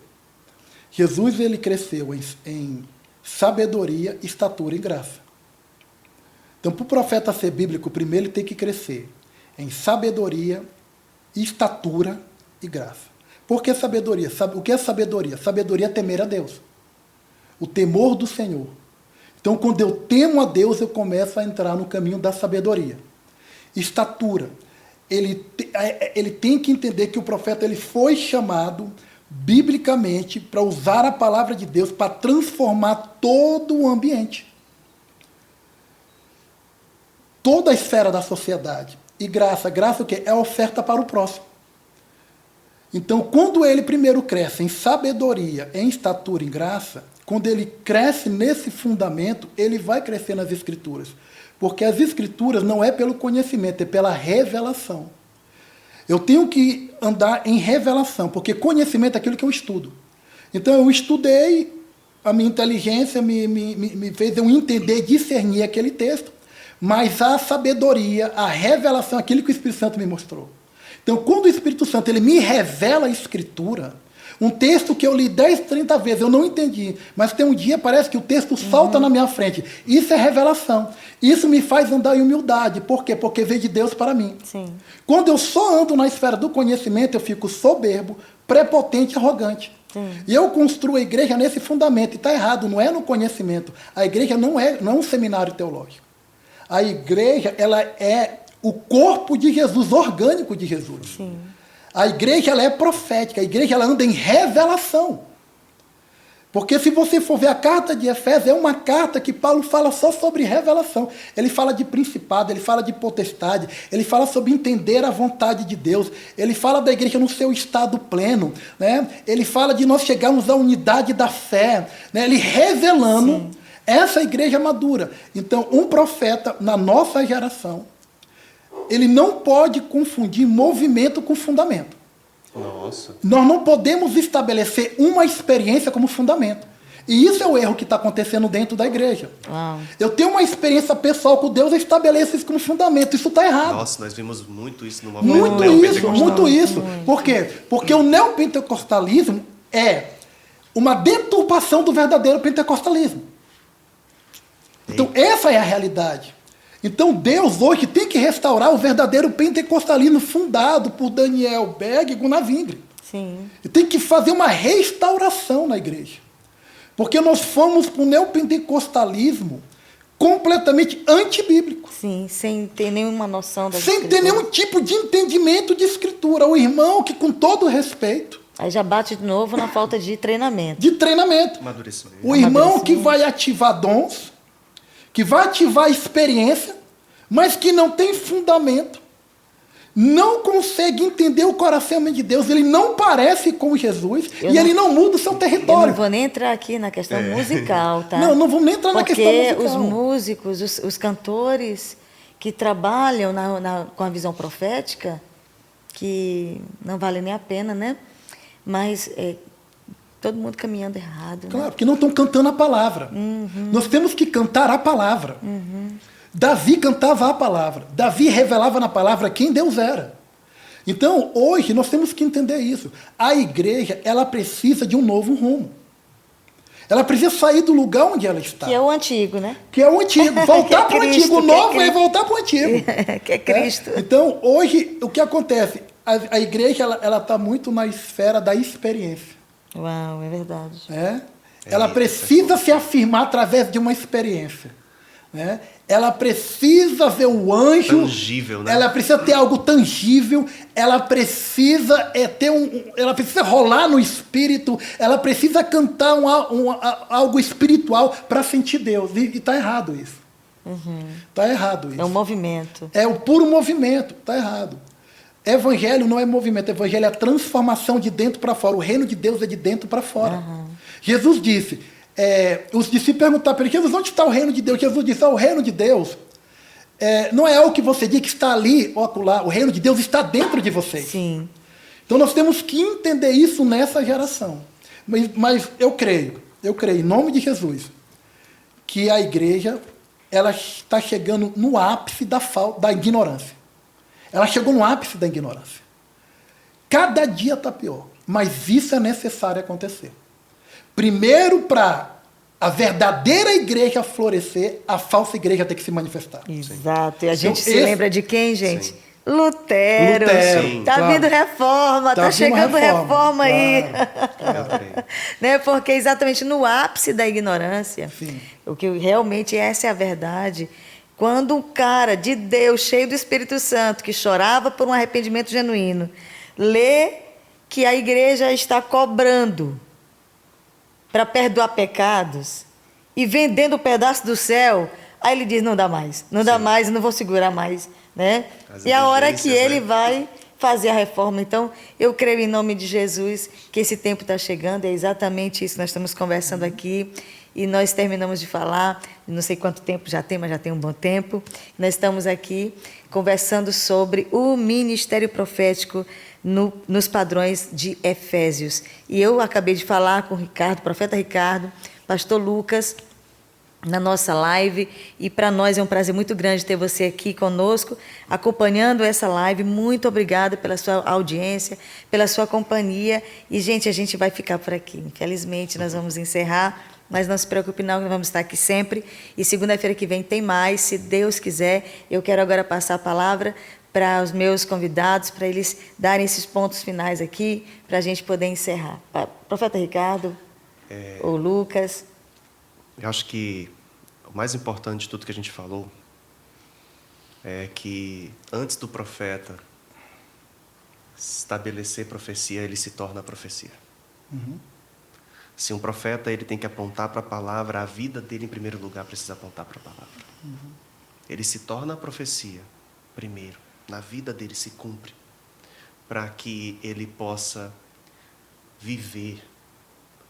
Speaker 2: Jesus ele cresceu em sabedoria, estatura e graça. Então, para o profeta ser bíblico, primeiro ele tem que crescer em sabedoria, estatura e graça. Por que sabedoria? O que é sabedoria? Sabedoria é temer a Deus. O temor do Senhor. Então, quando eu temo a Deus, eu começo a entrar no caminho da sabedoria. Estatura. Ele tem que entender que o profeta ele foi chamado biblicamente para usar a palavra de Deus para transformar todo o ambiente. Toda a esfera da sociedade. E graça o quê? É a oferta para o próximo. Então, quando ele primeiro cresce em sabedoria, em estatura, em graça, quando ele cresce nesse fundamento, ele vai crescer nas Escrituras. Porque as Escrituras não é pelo conhecimento, é pela revelação. Eu tenho que andar em revelação, porque conhecimento é aquilo que eu estudo. Então, eu estudei, a minha inteligência me fez eu entender, discernir aquele texto, mas a sabedoria, a revelação, aquilo que o Espírito Santo me mostrou. Então, quando o Espírito Santo ele me revela a Escritura, um texto que eu li 10, 30 vezes, eu não entendi, mas tem um dia, parece que o texto salta na minha frente. Isso é revelação. Isso me faz andar em humildade. Por quê? Porque veio de Deus para mim.
Speaker 1: Sim.
Speaker 2: Quando eu só ando na esfera do conhecimento, eu fico soberbo, prepotente e arrogante.
Speaker 1: Sim.
Speaker 2: E eu construo a igreja nesse fundamento. E está errado, não é no conhecimento. A igreja não é um seminário teológico. A igreja, ela é o corpo de Jesus, orgânico de Jesus.
Speaker 1: Sim.
Speaker 2: A igreja, ela é profética. A igreja, ela anda em revelação. Porque se você for ver a carta de Efésios, é uma carta que Paulo fala só sobre revelação. Ele fala de principado, ele fala de potestade, ele fala sobre entender a vontade de Deus, ele fala da igreja no seu estado pleno, né? Ele fala de nós chegarmos à unidade da fé, né? Ele revelando
Speaker 1: Sim.
Speaker 2: essa igreja madura. Então, um profeta na nossa geração, ele não pode confundir movimento com fundamento.
Speaker 3: Nossa.
Speaker 2: Nós não podemos estabelecer uma experiência como fundamento. E isso é o erro que está acontecendo dentro da igreja.
Speaker 1: Uau.
Speaker 2: Eu tenho uma experiência pessoal com Deus, eu estabeleço isso como fundamento. Isso está errado.
Speaker 3: Nossa, nós vimos muito isso no
Speaker 2: Muito
Speaker 3: movimento
Speaker 2: isso,
Speaker 3: neopentecostal.
Speaker 2: muito isso. Por quê? Porque o neopentecostalismo é uma deturpação do verdadeiro pentecostalismo. Então, essa é a realidade. Então, Deus hoje tem que restaurar o verdadeiro pentecostalismo fundado por Daniel Berg e Gunnar Wingren.
Speaker 1: Sim.
Speaker 2: E tem que fazer uma restauração na igreja. Porque nós fomos para o neopentecostalismo completamente antibíblico.
Speaker 1: Sim, sem ter nenhuma noção da
Speaker 2: Sem ter nenhum tipo de entendimento de escritura. O irmão que, com todo respeito,
Speaker 1: Aí já bate de novo na falta de treinamento.
Speaker 2: de treinamento.
Speaker 3: Amadurecimento.
Speaker 2: O irmão que vai ativar dons, que vai ativar experiência, mas que não tem fundamento, não consegue entender o coração de Deus, ele não parece com Jesus ele não muda o seu
Speaker 1: Eu
Speaker 2: território.
Speaker 1: não vou nem entrar aqui na questão musical, tá?
Speaker 2: Não vamos nem entrar na questão
Speaker 1: Porque
Speaker 2: musical.
Speaker 1: os músicos, os cantores que trabalham com a visão profética, que não vale nem a pena, né? Mas todo mundo caminhando errado. Né?
Speaker 2: Claro, porque não estão cantando a palavra. Nós temos que cantar a palavra. Davi cantava a palavra. Davi revelava na palavra quem Deus era. Então, hoje, nós temos que entender isso. A igreja, ela precisa de um novo rumo. Ela precisa sair do lugar onde ela está.
Speaker 1: Que é o antigo, né?
Speaker 2: Que é o antigo. Voltar para o
Speaker 1: Cristo,
Speaker 2: antigo. O novo é voltar para o antigo.
Speaker 1: Que é Cristo.
Speaker 2: Então, hoje, o que acontece? A igreja ela está muito na esfera da experiência.
Speaker 1: Uau, é verdade.
Speaker 2: Ela precisa se afirmar através de uma experiência. Né? Ela precisa ver o anjo.
Speaker 3: Tangível, né?
Speaker 2: Ela precisa ter algo tangível. Ela precisa ela precisa rolar no espírito. Ela precisa cantar algo espiritual para sentir Deus. E está errado isso. Está errado isso.
Speaker 1: É um movimento.
Speaker 2: É o puro movimento. Está errado. Evangelho não é movimento, evangelho é transformação de dentro para fora. O reino de Deus é de dentro para fora. Jesus disse, os discípulos perguntaram para ele, Jesus, onde está o reino de Deus? Jesus disse, o reino de Deus não é algo que você diz que está ali ou acolá. O reino de Deus está dentro de vocês.
Speaker 1: Sim.
Speaker 2: Então nós temos que entender isso nessa geração. Mas eu creio, em nome de Jesus, que a igreja ela está chegando no ápice da ignorância. Ela chegou no ápice da ignorância. Cada dia está pior. Mas isso é necessário acontecer. Primeiro, para a verdadeira igreja florescer, a falsa igreja tem que se manifestar.
Speaker 1: Exato. E a gente
Speaker 2: Então,
Speaker 1: se lembra de quem, gente?
Speaker 3: Sim.
Speaker 1: Lutero.
Speaker 2: Sim,
Speaker 1: Tá
Speaker 2: claro.
Speaker 1: vindo reforma, tá
Speaker 2: vindo
Speaker 1: chegando reforma aí.
Speaker 3: Eu creio.
Speaker 1: Né? Porque exatamente no ápice da ignorância,
Speaker 2: Sim.
Speaker 1: o que realmente essa é a verdade, quando um cara de Deus, cheio do Espírito Santo, que chorava por um arrependimento genuíno, lê que a igreja está cobrando para perdoar pecados e vendendo um pedaço do céu, aí ele diz, não dá mais, não vou segurar mais. Né? E a hora que ele vai fazer a reforma. Então, eu creio em nome de Jesus que esse tempo está chegando, é exatamente isso que nós estamos conversando aqui. E nós terminamos de falar, não sei quanto tempo já tem, mas já tem um bom tempo. Nós estamos aqui conversando sobre o ministério profético nos padrões de Efésios. E eu acabei de falar com o Ricardo, profeta Ricardo, pastor Lucas, na nossa live, e para nós é um prazer muito grande ter você aqui conosco, acompanhando essa live. Muito obrigada pela sua audiência, pela sua companhia. E, gente, a gente vai ficar por aqui. Infelizmente, nós vamos encerrar, mas não se preocupe não, nós vamos estar aqui sempre. E segunda-feira que vem tem mais, se Deus quiser. Eu quero agora passar a palavra para os meus convidados, para eles darem esses pontos finais aqui, para a gente poder encerrar. Profeta Ricardo ou Lucas?
Speaker 3: Eu acho que o mais importante de tudo que a gente falou é que antes do profeta estabelecer profecia, ele se torna profecia. Se um profeta ele tem que apontar para a palavra, a vida dele em primeiro lugar precisa apontar para a palavra. Ele se torna a profecia primeiro, na vida dele se cumpre, para que ele possa viver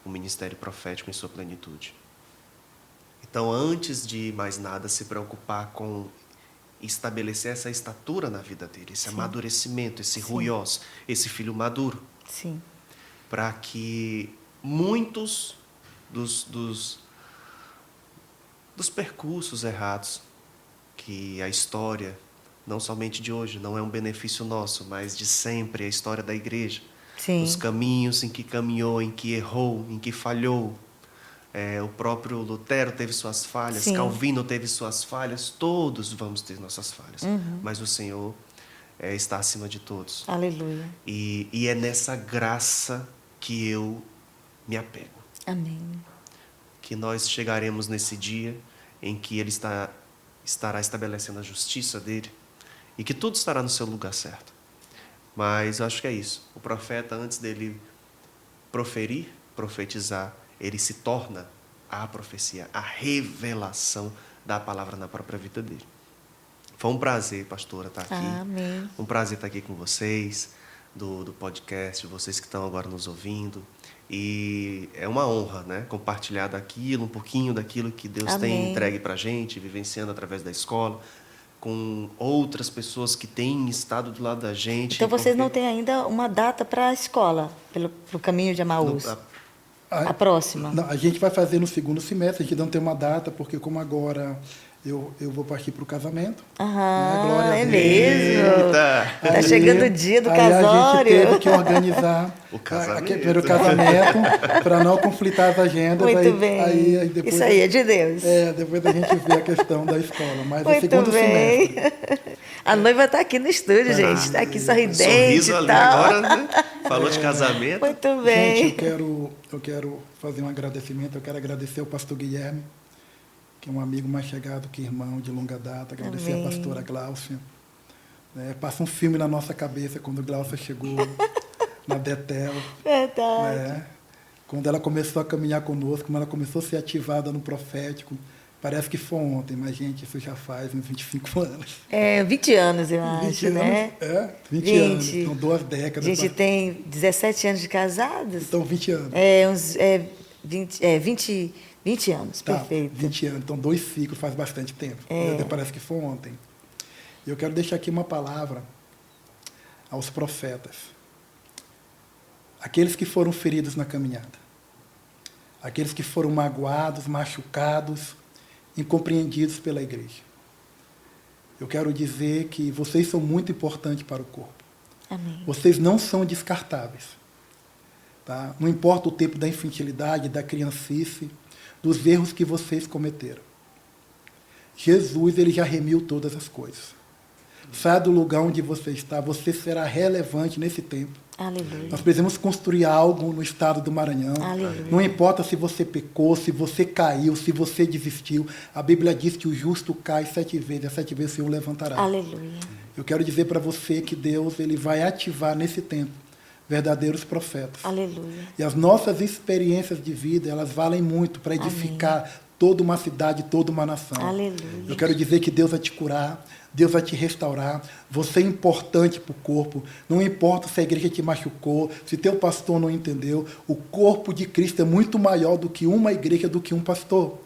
Speaker 3: o ministério profético em sua plenitude. Então, antes de mais nada, se preocupar com estabelecer essa estatura na vida dele, esse amadurecimento, esse ruiós, esse filho maduro.
Speaker 1: Sim.
Speaker 3: Para que muitos dos percursos errados que a história, não somente de hoje, não é um benefício nosso, mas de sempre, a história da igreja,
Speaker 1: Sim.
Speaker 3: os caminhos em que caminhou, em que errou, em que falhou. O próprio Lutero teve suas falhas,
Speaker 1: Sim.
Speaker 3: Calvino teve suas falhas, todos vamos ter nossas falhas, mas o Senhor está acima de todos.
Speaker 1: Aleluia.
Speaker 3: E é nessa graça que eu me apego.
Speaker 1: Amém.
Speaker 3: Que nós chegaremos nesse dia em que Ele estará estabelecendo a justiça dEle e que tudo estará no seu lugar certo. Mas eu acho que é isso. O profeta, antes dele profetizar, ele se torna a profecia, a revelação da palavra na própria vida dele. Foi um prazer, pastora, estar aqui.
Speaker 1: Amém.
Speaker 3: Um prazer estar aqui com vocês, do podcast, vocês que estão agora nos ouvindo. E é uma honra, né? Compartilhar um pouquinho daquilo que Deus tem entregue para a gente, vivenciando através da escola, com outras pessoas que têm estado do lado da gente.
Speaker 1: Então, vocês não têm ainda uma data para a escola, pro caminho de Emaús? A próxima?
Speaker 2: Não, a gente vai fazer no segundo semestre, a gente não tem uma data, porque como agora eu vou partir para o casamento.
Speaker 1: Aham,
Speaker 2: né?
Speaker 1: é mesmo.
Speaker 3: Eita.
Speaker 1: Tá chegando o dia do
Speaker 2: aí
Speaker 1: casório.
Speaker 2: A gente teve que organizar
Speaker 3: o casamento
Speaker 2: para não conflitar as agendas.
Speaker 1: Muito bem.
Speaker 2: Aí depois,
Speaker 1: isso aí é de Deus.
Speaker 2: Depois a gente vê a questão da escola. Mas
Speaker 1: Muito
Speaker 2: é segundo
Speaker 1: bem.
Speaker 2: semestre.
Speaker 1: A noiva está aqui no estúdio, gente. Está aqui sorridente
Speaker 3: Sorriso
Speaker 1: e
Speaker 3: ali
Speaker 1: tal.
Speaker 3: agora, né? Falou de casamento.
Speaker 1: Muito bem.
Speaker 2: Gente, eu quero fazer um agradecimento. Eu quero agradecer ao pastor Guilherme, que é um amigo mais chegado que irmão de longa data. Agradecer a pastora Gláucia. Passa um filme na nossa cabeça quando a Gláucia chegou na Betel.
Speaker 1: Verdade.
Speaker 2: Quando ela começou a caminhar conosco, quando ela começou a ser ativada no profético. Parece que foi ontem, mas, gente, isso já faz uns 25 anos.
Speaker 1: 20 anos, eu acho,
Speaker 2: 20
Speaker 1: né?
Speaker 2: anos, 20 anos. São 2 décadas.
Speaker 1: A gente tem 17 anos de casados.
Speaker 2: Então, 20 anos.
Speaker 1: 20 aanos,
Speaker 2: tá,
Speaker 1: perfeito.
Speaker 2: 20 anos. Então, 2 ciclos faz bastante tempo. Parece que foi ontem. E eu quero deixar aqui uma palavra aos profetas. Aqueles que foram feridos na caminhada. Aqueles que foram magoados, machucados, incompreendidos pela igreja. Eu quero dizer que vocês são muito importantes para o corpo.
Speaker 1: Amém.
Speaker 2: Vocês não são descartáveis. Tá? Não importa o tempo da infantilidade, da criancice, dos erros que vocês cometeram. Jesus, ele já remiu todas as coisas. Saia do lugar onde você está, você será relevante nesse tempo.
Speaker 1: Aleluia.
Speaker 2: Nós precisamos construir algo no estado do Maranhão.
Speaker 1: Aleluia.
Speaker 2: Não importa se você pecou, se você caiu, se você desistiu. A Bíblia diz que o justo cai 7 vezes, e 7 vezes o Senhor levantará.
Speaker 1: Aleluia.
Speaker 2: Eu quero dizer para você que Deus ele vai ativar nesse tempo verdadeiros profetas.
Speaker 1: Aleluia.
Speaker 2: E as nossas experiências de vida, elas valem muito para edificar toda uma cidade, toda uma nação.
Speaker 1: Aleluia.
Speaker 2: Eu quero dizer que Deus vai te curar, Deus vai te restaurar. Você é importante para o corpo. Não importa se a igreja te machucou, se teu pastor não entendeu. O corpo de Cristo é muito maior do que uma igreja, do que um pastor.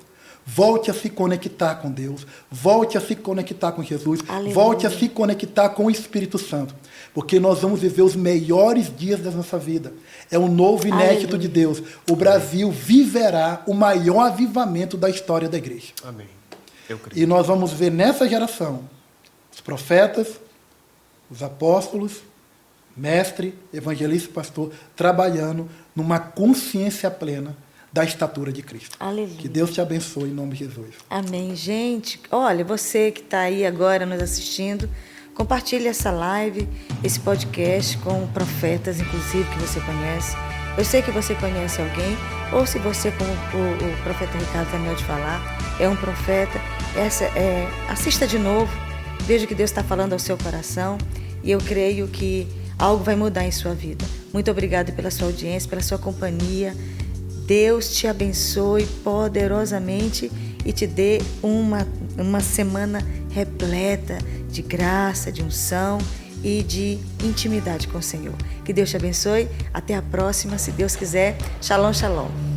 Speaker 2: Volte a se conectar com Deus. Volte a se conectar com Jesus.
Speaker 1: Aleluia.
Speaker 2: Volte a se conectar com o Espírito Santo. Porque nós vamos viver os melhores dias da nossa vida. É um novo inédito de Deus. O Brasil viverá o maior avivamento da história da igreja.
Speaker 3: Amém. Eu creio.
Speaker 2: E nós vamos ver nessa geração os profetas, os apóstolos, mestre, evangelista e pastor, trabalhando numa consciência plena da estatura de Cristo.
Speaker 1: Aleluia.
Speaker 2: Que Deus te abençoe em nome de Jesus.
Speaker 1: Amém. Gente, olha, você que está aí agora nos assistindo, compartilhe essa live, esse podcast com profetas, inclusive, que você conhece. Eu sei que você conhece alguém, ou se você, como o profeta Ricardo terminou de falar, é um profeta, assista de novo, veja que Deus está falando ao seu coração, e eu creio que algo vai mudar em sua vida. Muito obrigada pela sua audiência, pela sua companhia. Deus te abençoe poderosamente e te dê uma semana repleta de graça, de unção e de intimidade com o Senhor. Que Deus te abençoe. Até a próxima, se Deus quiser. Shalom, shalom.